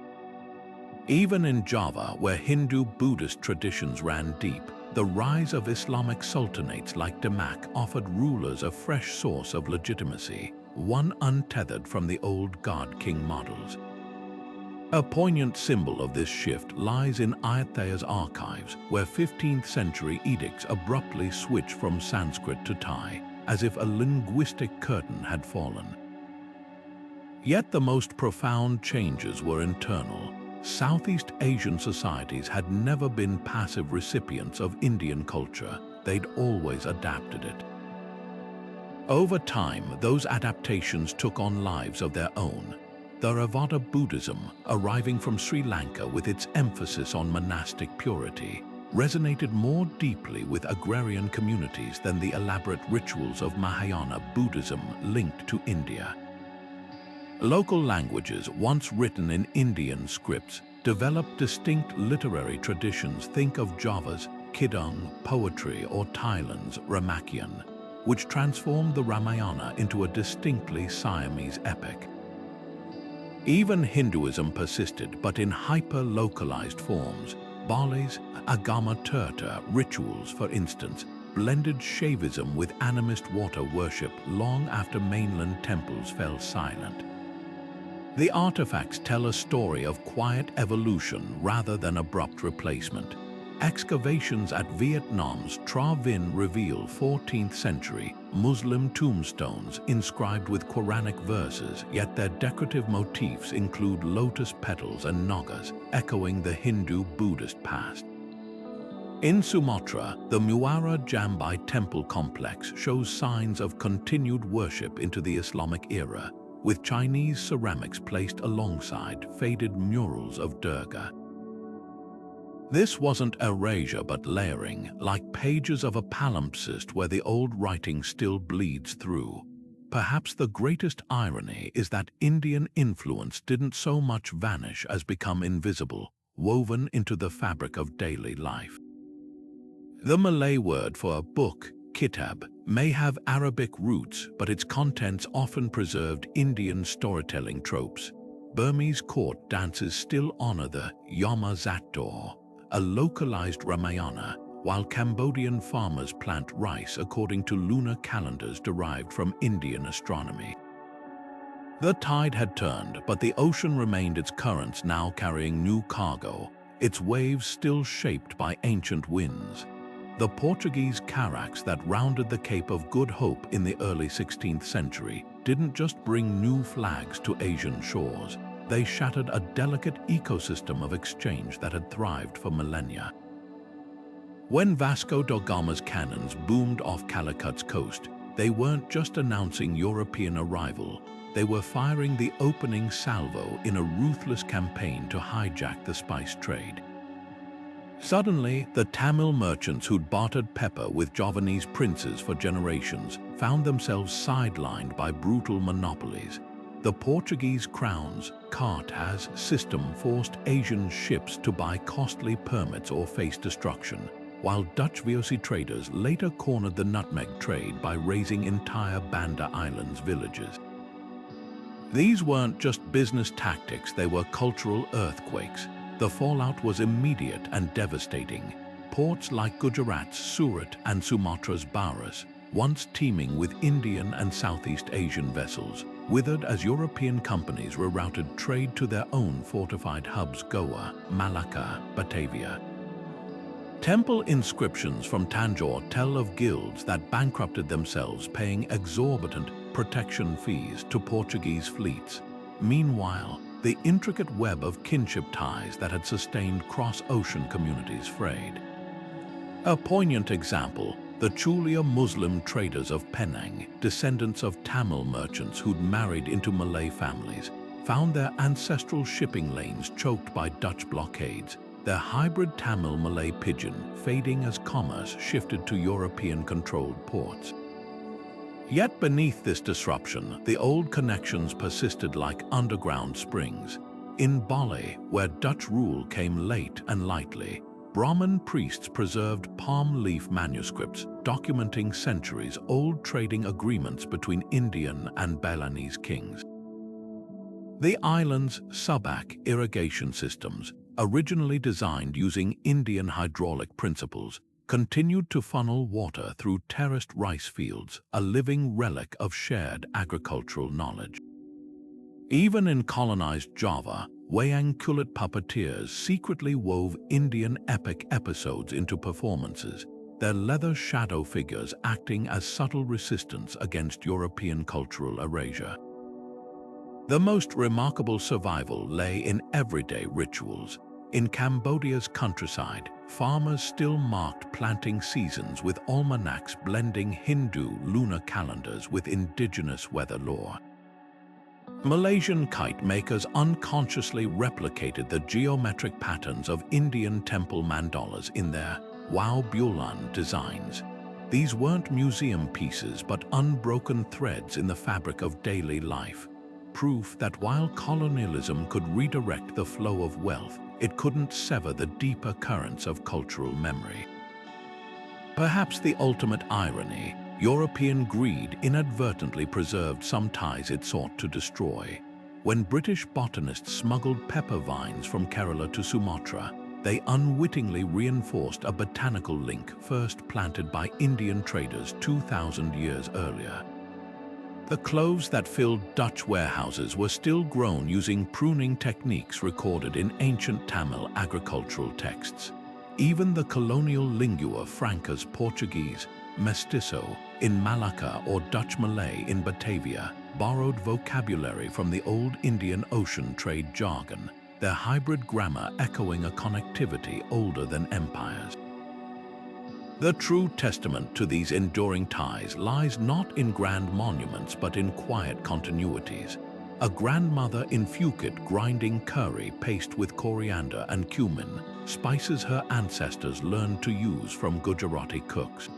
Even in Java, where Hindu-Buddhist traditions ran deep, the rise of Islamic sultanates like Demak offered rulers a fresh source of legitimacy, one untethered from the old god-king models. A poignant symbol of this shift lies in Ayutthaya's archives, where 15th-century edicts abruptly switch from Sanskrit to Thai, as if a linguistic curtain had fallen. Yet the most profound changes were internal. Southeast Asian societies had never been passive recipients of Indian culture. They'd always adapted it. Over time, those adaptations took on lives of their own. Theravada Buddhism, arriving from Sri Lanka with its emphasis on monastic purity, resonated more deeply with agrarian communities than the elaborate rituals of Mahayana Buddhism linked to India. Local languages, once written in Indian scripts, developed distinct literary traditions. Think of Java's Kidung poetry or Thailand's Ramakien, which transformed the Ramayana into a distinctly Siamese epic. Even Hinduism persisted, but in hyper-localized forms. Bali's Agama Tirtha rituals, for instance, blended Shaivism with animist water worship long after mainland temples fell silent. The artifacts tell a story of quiet evolution rather than abrupt replacement. Excavations at Vietnam's Tra Vinh reveal 14th century Muslim tombstones inscribed with Quranic verses, yet their decorative motifs include lotus petals and nagas, echoing the Hindu-Buddhist past. In Sumatra, the Muara Jambi temple complex shows signs of continued worship into the Islamic era, with Chinese ceramics placed alongside faded murals of Durga. This wasn't erasure but layering, like pages of a palimpsest where the old writing still bleeds through. Perhaps the greatest irony is that Indian influence didn't so much vanish as become invisible, woven into the fabric of daily life. The Malay word for a book, kitab, may have Arabic roots, but its contents often preserved Indian storytelling tropes. Burmese court dances still honor the Yama Zattor, a localized Ramayana, while Cambodian farmers plant rice according to lunar calendars derived from Indian astronomy. The tide had turned, but the ocean remained its currents, now carrying new cargo, its waves still shaped by ancient winds. The Portuguese carracks that rounded the Cape of Good Hope in the early 16th century didn't just bring new flags to Asian shores. They shattered a delicate ecosystem of exchange that had thrived for millennia. When Vasco da Gama's cannons boomed off Calicut's coast, they weren't just announcing European arrival, they were firing the opening salvo in a ruthless campaign to hijack the spice trade. Suddenly, the Tamil merchants who'd bartered pepper with Javanese princes for generations found themselves sidelined by brutal monopolies. The Portuguese crown's cartas system forced Asian ships to buy costly permits or face destruction, while Dutch VOC traders later cornered the nutmeg trade by razing entire Banda Islands villages. These weren't just business tactics, they were cultural earthquakes. The fallout was immediate and devastating. Ports like Gujarat's Surat and Sumatra's Baras, once teeming with Indian and Southeast Asian vessels, withered as European companies rerouted trade to their own fortified hubs: Goa, Malacca, Batavia. Temple inscriptions from Tanjore tell of guilds that bankrupted themselves paying exorbitant protection fees to Portuguese fleets. Meanwhile, the intricate web of kinship ties that had sustained cross-ocean communities frayed. A poignant example, the Chola Muslim traders of Penang, descendants of Tamil merchants who'd married into Malay families, found their ancestral shipping lanes choked by Dutch blockades, their hybrid Tamil-Malay pidgin fading as commerce shifted to European-controlled ports. Yet beneath this disruption, the old connections persisted like underground springs. In Bali, where Dutch rule came late and lightly, Brahmin priests preserved palm leaf manuscripts documenting centuries-old trading agreements between Indian and Balinese kings. The island's Subak irrigation systems, originally designed using Indian hydraulic principles, continued to funnel water through terraced rice fields, a living relic of shared agricultural knowledge. Even in colonized Java, Wayang Kulit puppeteers secretly wove Indian epic episodes into performances, their leather shadow figures acting as subtle resistance against European cultural erasure. The most remarkable survival lay in everyday rituals. In Cambodia's countryside, farmers still marked planting seasons with almanacs blending Hindu lunar calendars with indigenous weather lore. Malaysian kite makers unconsciously replicated the geometric patterns of Indian temple mandalas in their Wow Bulan designs. These weren't museum pieces but unbroken threads in the fabric of daily life, proof that while colonialism could redirect the flow of wealth, it couldn't sever the deeper currents of cultural memory. Perhaps the ultimate irony, European greed inadvertently preserved some ties it sought to destroy. When British botanists smuggled pepper vines from Kerala to Sumatra, they unwittingly reinforced a botanical link first planted by Indian traders 2,000 years earlier. The cloves that filled Dutch warehouses were still grown using pruning techniques recorded in ancient Tamil agricultural texts. Even the colonial lingua franca's Portuguese, mestizo, in Malacca or Dutch Malay in Batavia, borrowed vocabulary from the old Indian Ocean trade jargon, their hybrid grammar echoing a connectivity older than empires. The true testament to these enduring ties lies not in grand monuments but in quiet continuities. A grandmother in Phuket grinding curry paste with coriander and cumin, spices her ancestors learned to use from Gujarati cooks.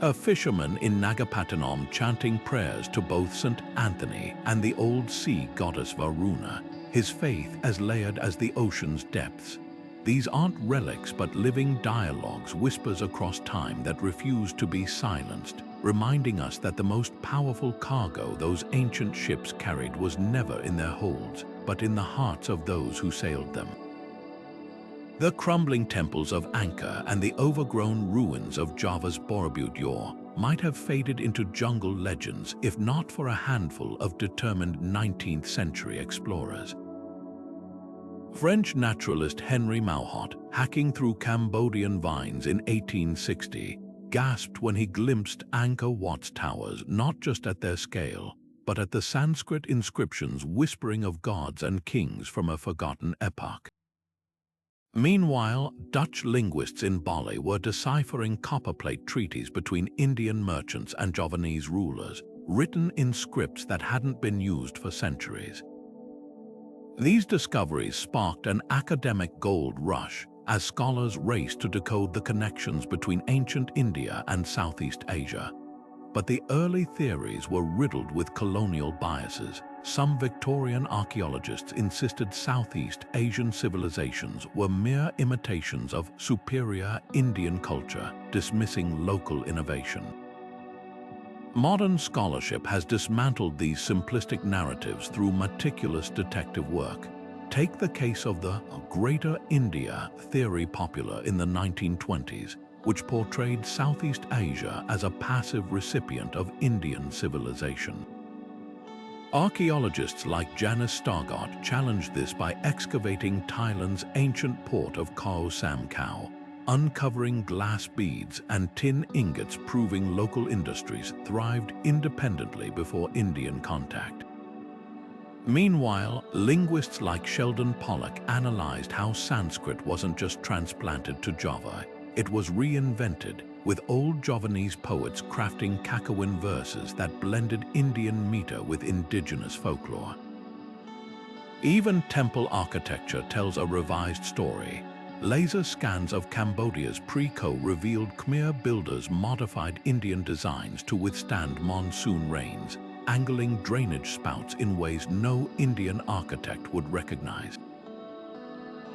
A fisherman in Nagapattinam chanting prayers to both St. Anthony and the old sea goddess Varuna, his faith as layered as the ocean's depths. These aren't relics but living dialogues, whispers across time that refuse to be silenced, reminding us that the most powerful cargo those ancient ships carried was never in their holds, but in the hearts of those who sailed them. The crumbling temples of Angkor and the overgrown ruins of Java's Borobudur might have faded into jungle legends if not for a handful of determined 19th century explorers. French naturalist Henry Mauhot, hacking through Cambodian vines in 1860, gasped when he glimpsed Angkor Wat's towers not just at their scale, but at the Sanskrit inscriptions whispering of gods and kings from a forgotten epoch. Meanwhile, Dutch linguists in Bali were deciphering copperplate treaties between Indian merchants and Javanese rulers, written in scripts that hadn't been used for centuries. These discoveries sparked an academic gold rush as scholars raced to decode the connections between ancient India and Southeast Asia. But the early theories were riddled with colonial biases. Some Victorian archaeologists insisted Southeast Asian civilizations were mere imitations of superior Indian culture, dismissing local innovation. Modern scholarship has dismantled these simplistic narratives through meticulous detective work. Take the case of the Greater India theory popular in the 1920s, which portrayed Southeast Asia as a passive recipient of Indian civilization. Archaeologists like Janice Stargott challenged this by excavating Thailand's ancient port of Khao Sam Khao, uncovering glass beads and tin ingots, proving local industries thrived independently before Indian contact. Meanwhile, linguists like Sheldon Pollock analyzed how Sanskrit wasn't just transplanted to Java, it was reinvented, with old Javanese poets crafting Kakawin verses that blended Indian meter with indigenous folklore. Even temple architecture tells a revised story. Laser scans of Cambodia's pre-Ko revealed Khmer builders modified Indian designs to withstand monsoon rains, angling drainage spouts in ways no Indian architect would recognize.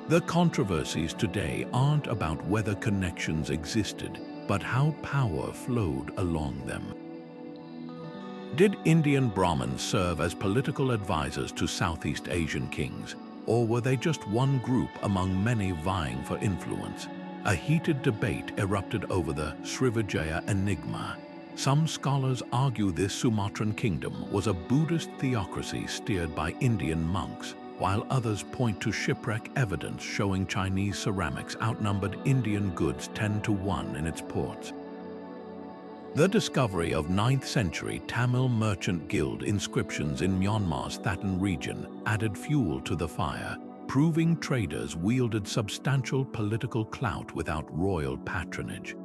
The controversies today aren't about whether connections existed, but how power flowed along them. Did Indian Brahmins serve as political advisors to Southeast Asian kings, or were they just one group among many vying for influence? A heated debate erupted over the Srivijaya enigma. Some scholars argue this Sumatran kingdom was a Buddhist theocracy steered by Indian monks, while others point to shipwreck evidence showing Chinese ceramics outnumbered Indian goods 10-1 in its ports. The discovery of 9th century Tamil merchant guild inscriptions in Myanmar's Thatan region added fuel to the fire, proving traders wielded substantial political clout without royal patronage.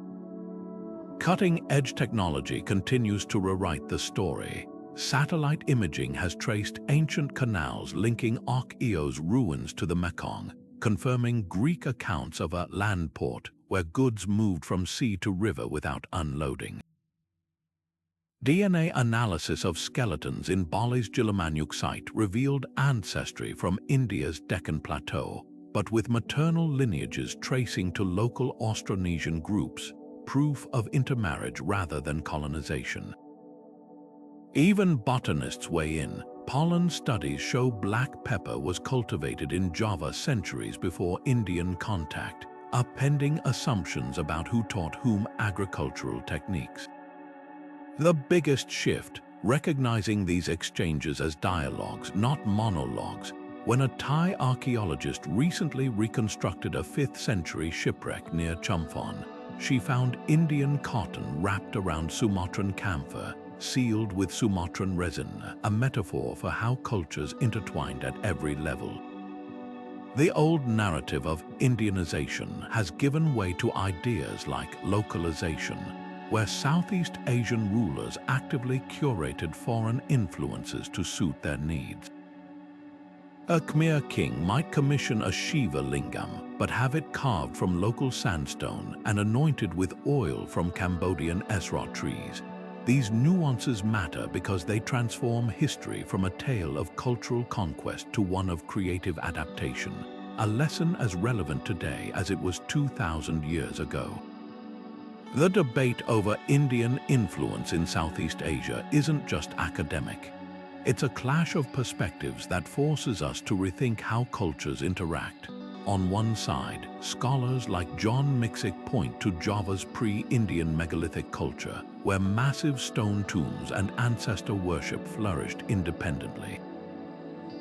Cutting-edge technology continues to rewrite the story. Satellite imaging has traced ancient canals linking Archaeo's ruins to the Mekong, confirming Greek accounts of a land port where goods moved from sea to river without unloading. DNA analysis of skeletons in Bali's Gilumanyuk site revealed ancestry from India's Deccan Plateau, but with maternal lineages tracing to local Austronesian groups, proof of intermarriage rather than colonization. Even botanists weigh in. Pollen studies show black pepper was cultivated in Java centuries before Indian contact, upending assumptions about who taught whom agricultural techniques. The biggest shift, recognizing these exchanges as dialogues, not monologues, when a Thai archaeologist recently reconstructed a 5th century shipwreck near Chumpon. She found Indian cotton wrapped around Sumatran camphor, sealed with Sumatran resin, a metaphor for how cultures intertwined at every level. The old narrative of Indianization has given way to ideas like localization, where Southeast Asian rulers actively curated foreign influences to suit their needs. A Khmer king might commission a Shiva lingam, but have it carved from local sandstone and anointed with oil from Cambodian esrot trees. These nuances matter because they transform history from a tale of cultural conquest to one of creative adaptation, a lesson as relevant today as it was 2,000 years ago. The debate over Indian influence in Southeast Asia isn't just academic. It's a clash of perspectives that forces us to rethink how cultures interact. On one side, scholars like John Miksic point to Java's pre-Indian megalithic culture, where massive stone tombs and ancestor worship flourished independently.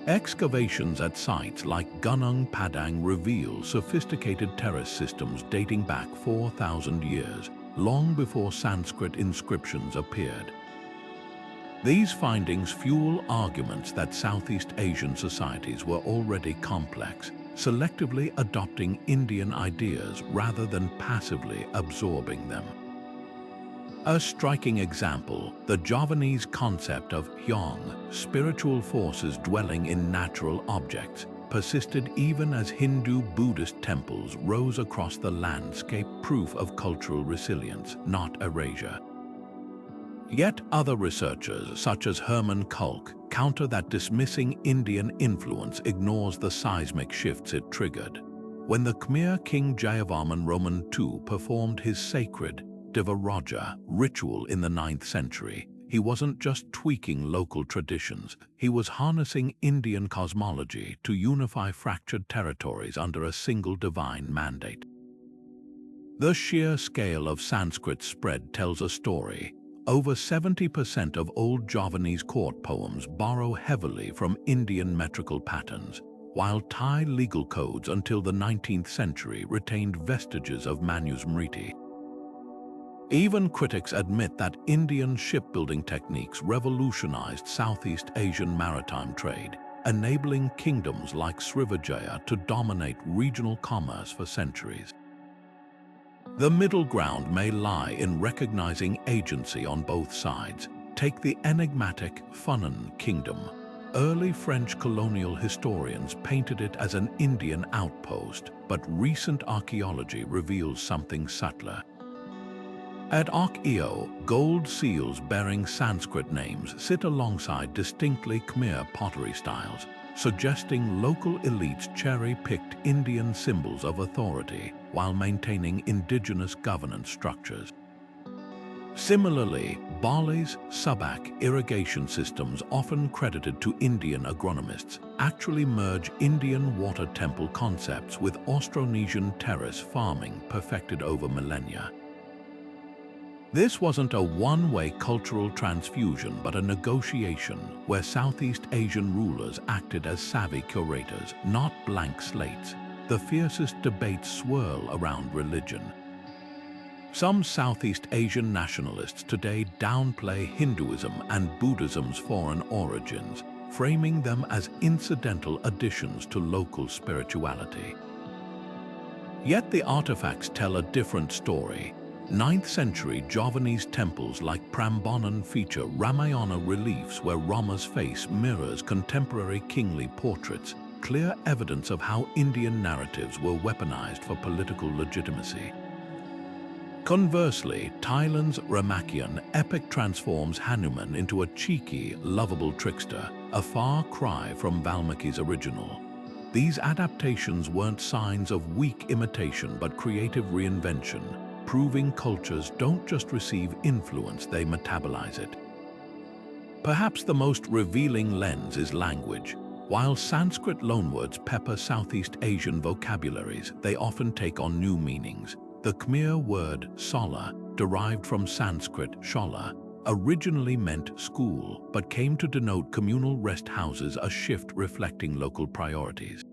Excavations at sites like Gunung Padang reveal sophisticated terrace systems dating back 4,000 years, long before Sanskrit inscriptions appeared. These findings fuel arguments that Southeast Asian societies were already complex, selectively adopting Indian ideas rather than passively absorbing them. A striking example, the Javanese concept of hyong, spiritual forces dwelling in natural objects, persisted even as Hindu-Buddhist temples rose across the landscape, proof of cultural resilience, not erasure. Yet other researchers, such as Herman Kulk, counter that dismissing Indian influence ignores the seismic shifts it triggered. When the Khmer king Jayavarman Roman II performed his sacred Devaraja ritual in the 9th century, he wasn't just tweaking local traditions, he was harnessing Indian cosmology to unify fractured territories under a single divine mandate. The sheer scale of Sanskrit's spread tells a story. Over 70% of old Javanese court poems borrow heavily from Indian metrical patterns. while Thai legal codes until the 19th century retained vestiges of manusmriti. Even critics admit that Indian shipbuilding techniques revolutionized Southeast Asian maritime trade, enabling kingdoms like Srivijaya to dominate regional commerce for centuries. The middle ground may lie in recognizing agency on both sides. Take the enigmatic Funen kingdom. Early French colonial historians painted it as an Indian outpost, but recent archaeology reveals something subtler. At Archaeological, gold seals bearing Sanskrit names sit alongside distinctly Khmer pottery styles, suggesting local elites cherry-picked Indian symbols of authority while maintaining indigenous governance structures. Similarly, Bali's Subak irrigation systems, often credited to Indian agronomists, actually merge Indian water temple concepts with Austronesian terrace farming perfected over millennia. This wasn't a one-way cultural transfusion, but a negotiation where Southeast Asian rulers acted as savvy curators, not blank slates. The fiercest debates swirl around religion. Some Southeast Asian nationalists today downplay Hinduism and Buddhism's foreign origins, framing them as incidental additions to local spirituality. Yet the artifacts tell a different story. 9th century Javanese temples like Prambanan feature Ramayana reliefs where Rama's face mirrors contemporary kingly portraits, clear evidence of how Indian narratives were weaponized for political legitimacy. Conversely, Thailand's Ramakien epic transforms Hanuman into a cheeky, lovable trickster, a far cry from Valmiki's original. These adaptations weren't signs of weak imitation but creative reinvention, proving cultures don't just receive influence, they metabolize it. Perhaps the most revealing lens is language. While Sanskrit loanwords pepper Southeast Asian vocabularies, they often take on new meanings. The Khmer word Sola, derived from Sanskrit Chola, originally meant school, but came to denote communal rest houses, a shift reflecting local priorities.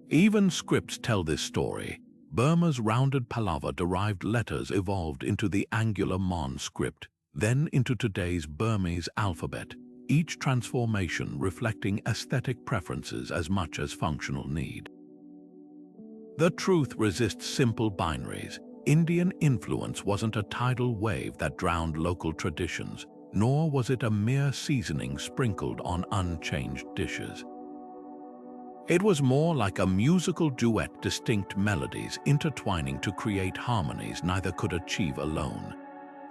Even scripts tell this story. Burma's rounded Pallava-derived letters evolved into the angular Mon script, then into today's Burmese alphabet, each transformation reflecting aesthetic preferences as much as functional need. The truth resists simple binaries. Indian influence wasn't a tidal wave that drowned local traditions, nor was it a mere seasoning sprinkled on unchanged dishes. It was more like a musical duet, distinct melodies intertwining to create harmonies neither could achieve alone.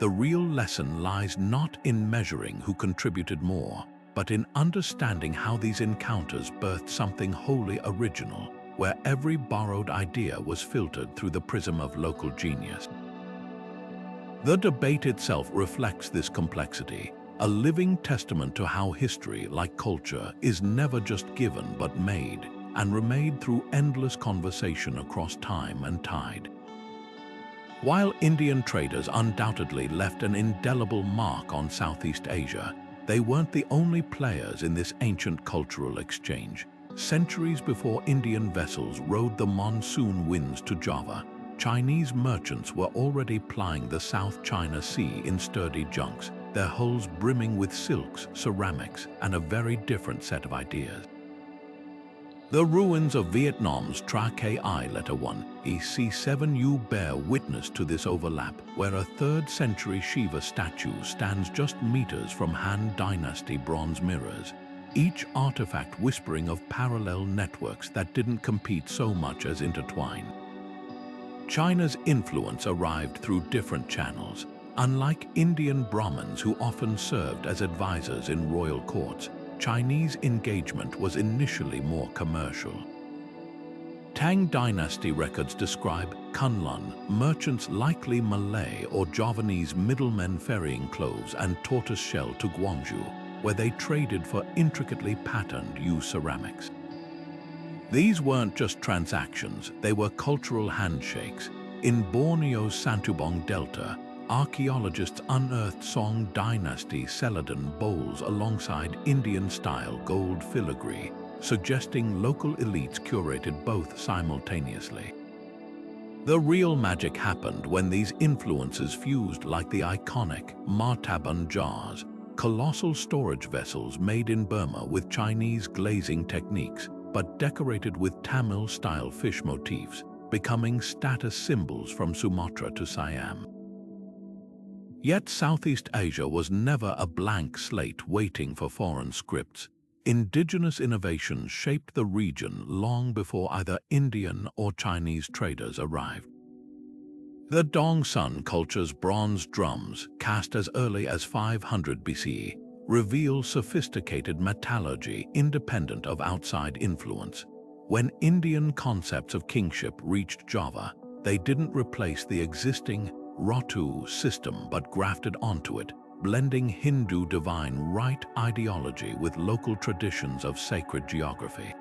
The real lesson lies not in measuring who contributed more, but in understanding how these encounters birthed something wholly original, where every borrowed idea was filtered through the prism of local genius. The debate itself reflects this complexity, a living testament to how history, like culture, is never just given but made, and remade through endless conversation across time and tide. While Indian traders undoubtedly left an indelible mark on Southeast Asia, they weren't the only players in this ancient cultural exchange. Centuries before Indian vessels rode the monsoon winds to Java, Chinese merchants were already plying the South China Sea in sturdy junks, their hulls brimming with silks, ceramics, and a very different set of ideas. The ruins of Vietnam's Tra Ki Letter 1 EC7U bear witness to this overlap, where a 3rd century Shiva statue stands just meters from Han Dynasty bronze mirrors, each artifact whispering of parallel networks that didn't compete so much as intertwine. China's influence arrived through different channels. Unlike Indian Brahmins who often served as advisors in royal courts, Chinese engagement was initially more commercial. Tang Dynasty records describe Kunlun, merchants likely Malay or Javanese middlemen ferrying cloves and tortoiseshell to Guangzhou, where they traded for intricately patterned Yu ceramics. These weren't just transactions, they were cultural handshakes. In Borneo's Santubong Delta, archaeologists unearthed Song Dynasty celadon bowls alongside Indian-style gold filigree, suggesting local elites curated both simultaneously. The real magic happened when these influences fused, like the iconic Martaban jars, colossal storage vessels made in Burma with Chinese glazing techniques but decorated with Tamil-style fish motifs, becoming status symbols from Sumatra to Siam. Yet Southeast Asia was never a blank slate waiting for foreign scripts. Indigenous innovations shaped the region long before either Indian or Chinese traders arrived. The Dongsun culture's bronze drums, cast as early as 500 BCE, reveal sophisticated metallurgy independent of outside influence. When Indian concepts of kingship reached Java, they didn't replace the existing Ratu system but grafted onto it, blending Hindu divine right ideology with local traditions of sacred geography.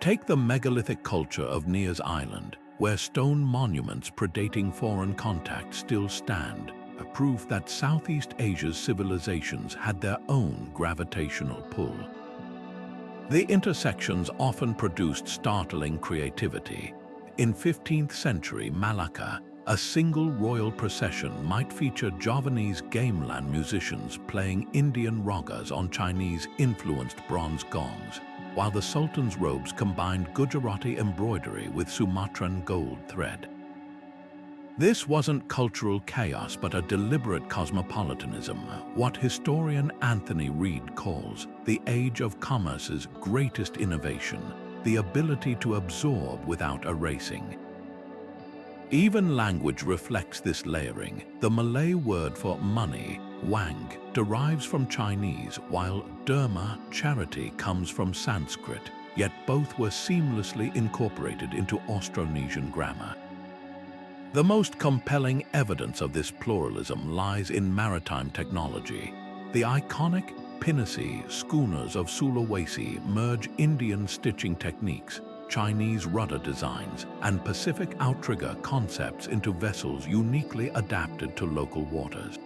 Take the megalithic culture of Nias Island, where stone monuments predating foreign contact still stand, a proof that Southeast Asia's civilizations had their own gravitational pull. The intersections often produced startling creativity. In 15th century Malacca, a single royal procession might feature Javanese gamelan musicians playing Indian ragas on Chinese-influenced bronze gongs, while the Sultan's robes combined Gujarati embroidery with Sumatran gold thread. This wasn't cultural chaos but a deliberate cosmopolitanism, what historian Anthony Reid calls the age of commerce's greatest innovation, the ability to absorb without erasing. Even language reflects this layering. The Malay word for money, wang, derives from Chinese, while derma, charity, comes from Sanskrit, yet both were seamlessly incorporated into Austronesian grammar. The most compelling evidence of this pluralism lies in maritime technology. The iconic pinnace schooners of Sulawesi merge Indian stitching techniques, Chinese rudder designs, and Pacific outrigger concepts into vessels uniquely adapted to local waters.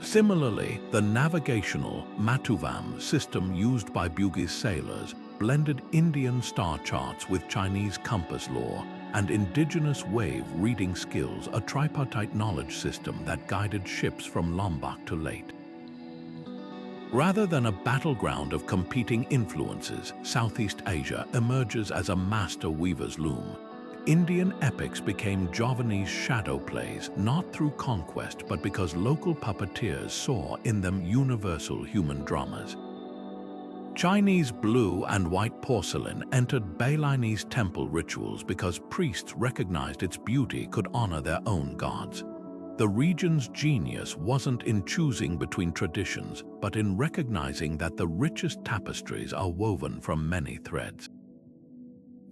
Similarly, the navigational Matuvam system used by Bugis sailors blended Indian star charts with Chinese compass lore and indigenous wave reading skills, a tripartite knowledge system that guided ships from Lombok to Leyte. Rather than a battleground of competing influences, Southeast Asia emerges as a master weaver's loom. Indian epics became Javanese shadow plays, not through conquest but because local puppeteers saw in them universal human dramas. Chinese blue and white porcelain entered Balinese temple rituals because priests recognized its beauty could honor their own gods. The region's genius wasn't in choosing between traditions, but in recognizing that the richest tapestries are woven from many threads.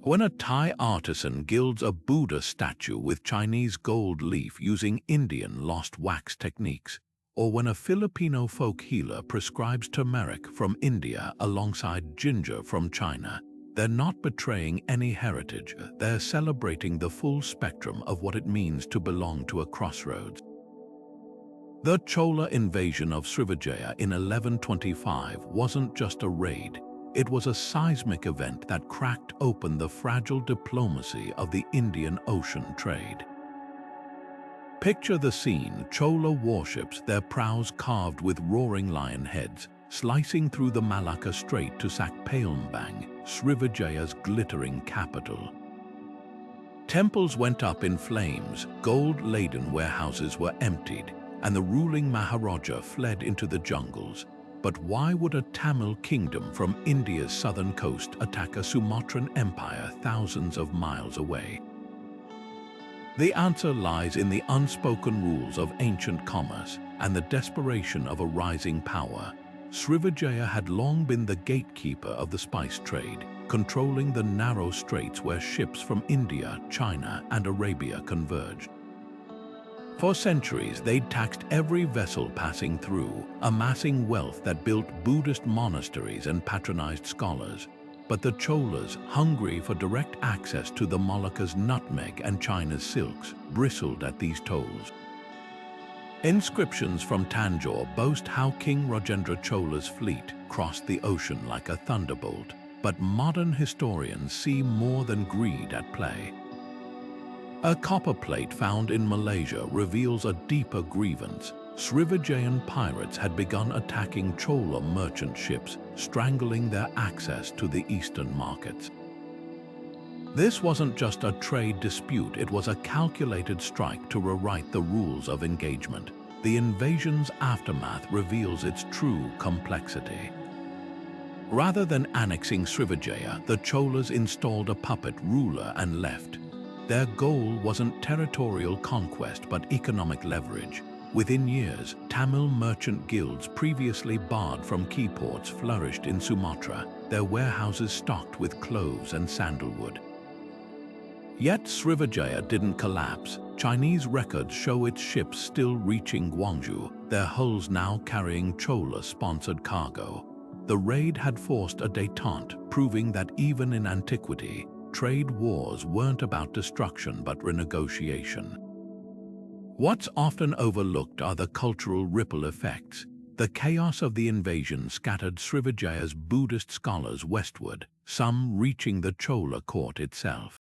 When a Thai artisan gilds a Buddha statue with Chinese gold leaf using Indian lost wax techniques, or when a Filipino folk healer prescribes turmeric from India alongside ginger from China, they're not betraying any heritage, they're celebrating the full spectrum of what it means to belong to a crossroads. The Chola invasion of Srivijaya in 1125 wasn't just a raid, it was a seismic event that cracked open the fragile diplomacy of the Indian Ocean trade. Picture the scene: Chola warships, their prows carved with roaring lion heads, slicing through the Malacca Strait to sack Palembang, Srivijaya's glittering capital. Temples went up in flames, gold-laden warehouses were emptied, and the ruling Maharaja fled into the jungles. But why would a Tamil kingdom from India's southern coast attack a Sumatran empire thousands of miles away? The answer lies in the unspoken rules of ancient commerce and the desperation of a rising power. Srivijaya had long been the gatekeeper of the spice trade, controlling the narrow straits where ships from India, China, and Arabia converged. For centuries, they'd taxed every vessel passing through, amassing wealth that built Buddhist monasteries and patronized scholars. But the Cholas, hungry for direct access to the Malacca's nutmeg and China's silks, bristled at these tolls. Inscriptions from Tanjore boast how King Rajendra Chola's fleet, crossed the ocean like a thunderbolt, but modern historians see more than greed at play. A copper plate found in Malaysia reveals a deeper grievance. Srivijayan pirates had begun attacking Chola merchant ships, strangling their access to the eastern markets. This wasn't just a trade dispute, it was a calculated strike to rewrite the rules of engagement. The invasion's aftermath reveals its true complexity. Rather than annexing Srivijaya, the Cholas installed a puppet ruler and left. Their goal wasn't territorial conquest but economic leverage. Within years, Tamil merchant guilds previously barred from key ports flourished in Sumatra, their warehouses stocked with cloves and sandalwood. Yet Srivijaya didn't collapse. Chinese records show its ships still reaching Guangzhou, their hulls now carrying Chola-sponsored cargo. The raid had forced a détente, proving that even in antiquity, trade wars weren't about destruction but renegotiation. What's often overlooked are the cultural ripple effects. The chaos of the invasion scattered Srivijaya's Buddhist scholars westward, some reaching the Chola court itself.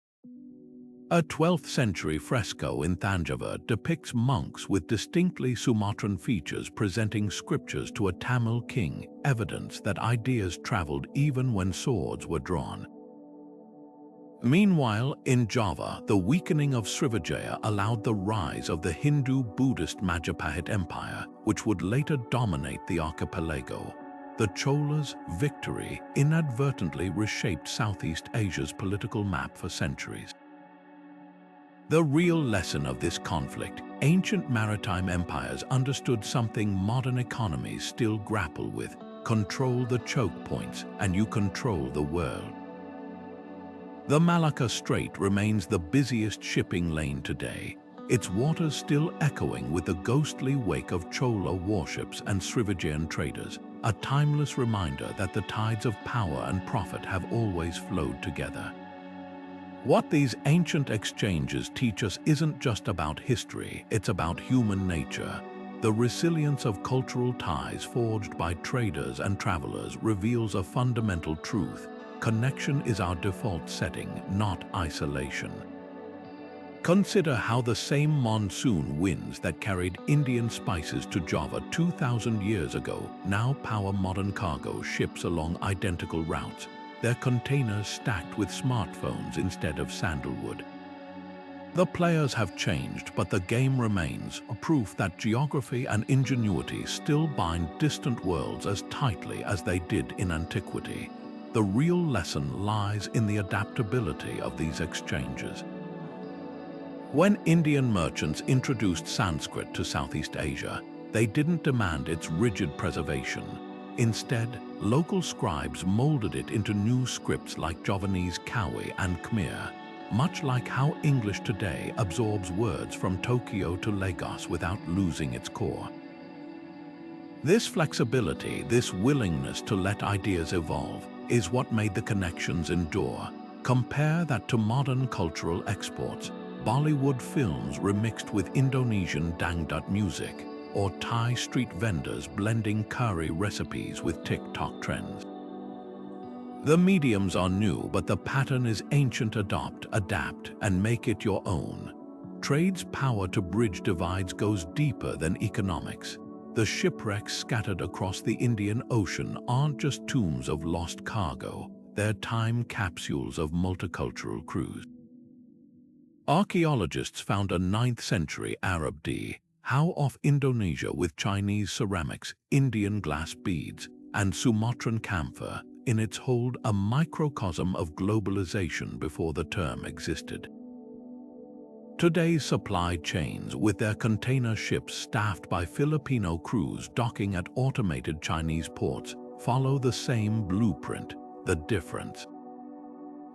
A 12th century fresco in Intangible depicts monks with distinctly Sumatran features presenting scriptures to a Tamil king, evidence that ideas traveled even when swords were drawn. Meanwhile, in Java, the weakening of Srivijaya allowed the rise of the Hindu-Buddhist Majapahit Empire, which would later dominate the archipelago. The Cholas' victory inadvertently reshaped Southeast Asia's political map for centuries. The real lesson of this conflict: ancient maritime empires understood something modern economies still grapple with. Control the choke points, and you control the world. The Malacca Strait remains the busiest shipping lane today, its waters still echoing with the ghostly wake of Chola warships and Srivijayan traders, a timeless reminder that the tides of power and profit have always flowed together. What these ancient exchanges teach us isn't just about history, it's about human nature. The resilience of cultural ties forged by traders and travelers reveals a fundamental truth: connection is our default setting, not isolation. Consider how the same monsoon winds that carried Indian spices to Java 2,000 years ago now power modern cargo ships along identical routes, their containers stacked with smartphones instead of sandalwood. The players have changed, but the game remains, a proof that geography and ingenuity still bind distant worlds as tightly as they did in antiquity. The real lesson lies in the adaptability of these exchanges. When Indian merchants introduced Sanskrit to Southeast Asia, they didn't demand its rigid preservation. Instead, local scribes molded it into new scripts like Javanese Kawi and Khmer, much like how English today absorbs words from Tokyo to Lagos without losing its core. This flexibility, this willingness to let ideas evolve, is what made the connections endure. Compare that to modern cultural exports: Bollywood films remixed with Indonesian dangdut music, or Thai street vendors blending curry recipes with TikTok trends. The mediums are new, but the pattern is ancient: adopt, adapt, and make it your own. Trade's power to bridge divides goes deeper than economics. The shipwrecks scattered across the Indian Ocean aren't just tombs of lost cargo, they're time capsules of multicultural crews. Archaeologists found a 9th century Arab dhow off Indonesia with Chinese ceramics, Indian glass beads, and Sumatran camphor in its hold, a microcosm of globalization before the term existed. Today's supply chains, with their container ships staffed by Filipino crews docking at automated Chinese ports, follow the same blueprint. The difference: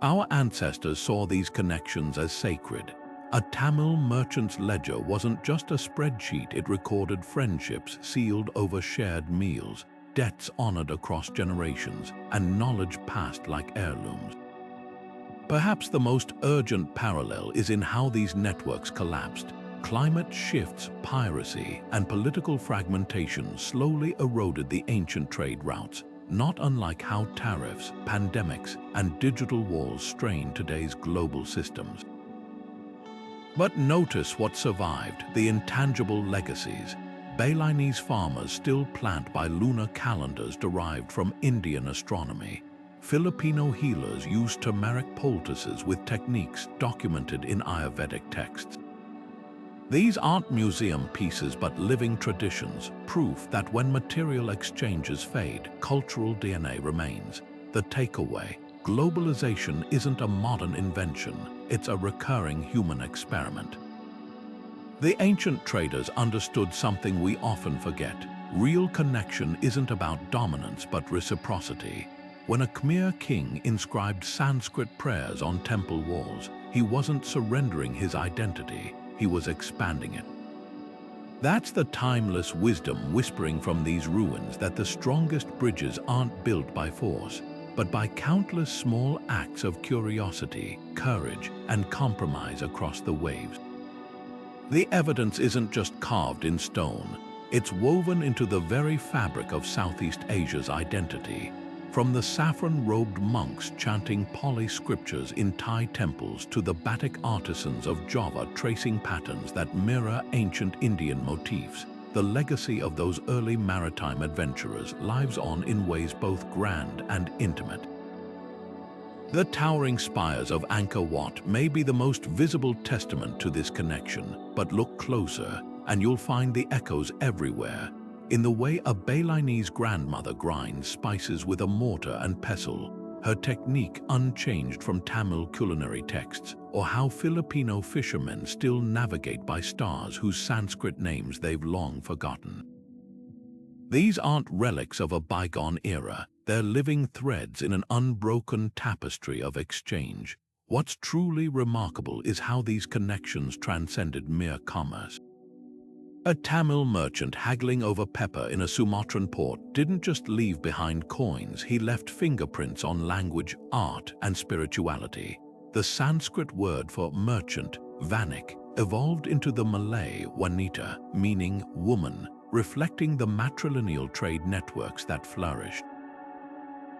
our ancestors saw these connections as sacred. A Tamil merchant's ledger wasn't just a spreadsheet, it recorded friendships sealed over shared meals, debts honored across generations, and knowledge passed like heirlooms. Perhaps the most urgent parallel is in how these networks collapsed. Climate shifts, piracy, and political fragmentation slowly eroded the ancient trade routes. not unlike how tariffs, pandemics, and digital walls strain today's global systems. But notice what survived: the intangible legacies. Balinese farmers still plant by lunar calendars derived from Indian astronomy. Filipino healers use turmeric poultices with techniques documented in Ayurvedic texts. These aren't museum pieces but living traditions, proof that when material exchanges fade, cultural DNA remains. The takeaway: globalization isn't a modern invention, it's a recurring human experiment. The ancient traders understood something we often forget. Real connection isn't about dominance but reciprocity. When a Khmer king inscribed Sanskrit prayers on temple walls, he wasn't surrendering his identity, he was expanding it. That's the timeless wisdom whispering from these ruins, that the strongest bridges aren't built by force, but by countless small acts of curiosity, courage, and compromise across the waves. The evidence isn't just carved in stone, it's woven into the very fabric of Southeast Asia's identity. From the saffron-robed monks chanting Pali scriptures in Thai temples to the batik artisans of Java tracing patterns that mirror ancient Indian motifs, the legacy of those early maritime adventurers lives on in ways both grand and intimate. The towering spires of Angkor Wat may be the most visible testament to this connection, but look closer and you'll find the echoes everywhere. In the way a Balinese grandmother grinds spices with a mortar and pestle, her technique unchanged from Tamil culinary texts, or how Filipino fishermen still navigate by stars whose Sanskrit names they've long forgotten. These aren't relics of a bygone era, they're living threads in an unbroken tapestry of exchange. What's truly remarkable is how these connections transcended mere commerce. A Tamil merchant haggling over pepper in a Sumatran port didn't just leave behind coins, he left fingerprints on language, art, and spirituality. The Sanskrit word for merchant, vanik, evolved into the Malay wanita, meaning woman, reflecting the matrilineal trade networks that flourished.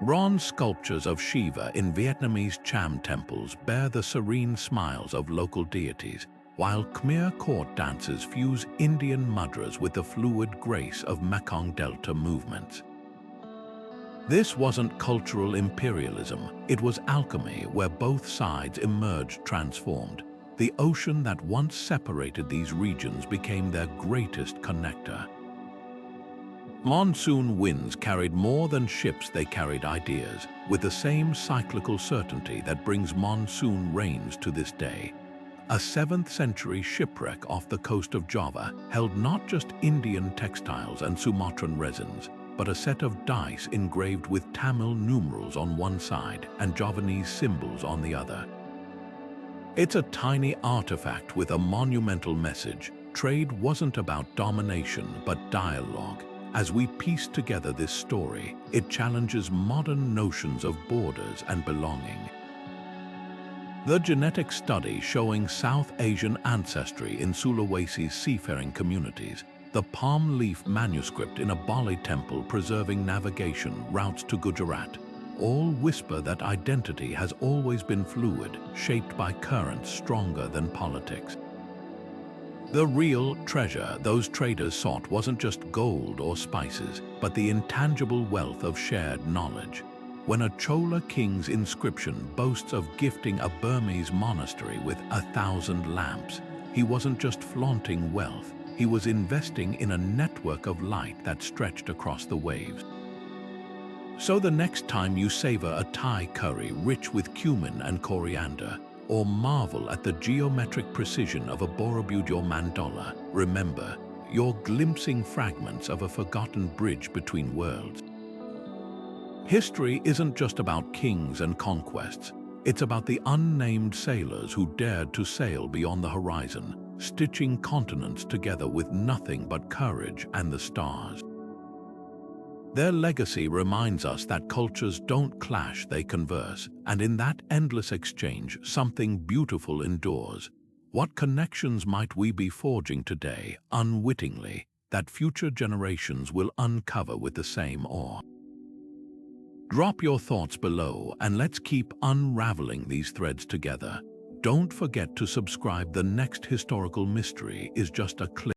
Bronze sculptures of Shiva in Vietnamese Cham temples bear the serene smiles of local deities, while Khmer court dances fuse Indian mudras with the fluid grace of Mekong Delta movements. This wasn't cultural imperialism, it was alchemy where both sides emerged transformed. The ocean that once separated these regions became their greatest connector. Monsoon winds carried more than ships, they carried ideas, with the same cyclical certainty that brings monsoon rains to this day. A 7th century shipwreck off the coast of Java held not just Indian textiles and Sumatran resins, but a set of dice engraved with Tamil numerals on one side and Javanese symbols on the other. It's a tiny artifact with a monumental message. Trade wasn't about domination, but dialogue. As we piece together this story, it challenges modern notions of borders and belonging. The genetic study showing South Asian ancestry in Sulawesi's seafaring communities, the palm leaf manuscript in a Bali temple preserving navigation routes to Gujarat, all whisper that identity has always been fluid, shaped by currents stronger than politics. The real treasure those traders sought wasn't just gold or spices, but the intangible wealth of shared knowledge. When a Chola king's inscription boasts of gifting a Burmese monastery with 1,000 lamps, he wasn't just flaunting wealth, he was investing in a network of light that stretched across the waves. So the next time you savor a Thai curry rich with cumin and coriander, or marvel at the geometric precision of a Borobudur mandala, remember, you're glimpsing fragments of a forgotten bridge between worlds. History isn't just about kings and conquests. It's about the unnamed sailors who dared to sail beyond the horizon, stitching continents together with nothing but courage and the stars. Their legacy reminds us that cultures don't clash, they converse, and in that endless exchange, something beautiful endures. What connections might we be forging today, unwittingly, that future generations will uncover with the same awe? Drop your thoughts below and let's keep unraveling these threads together. Don't forget to subscribe. The next historical mystery is just a click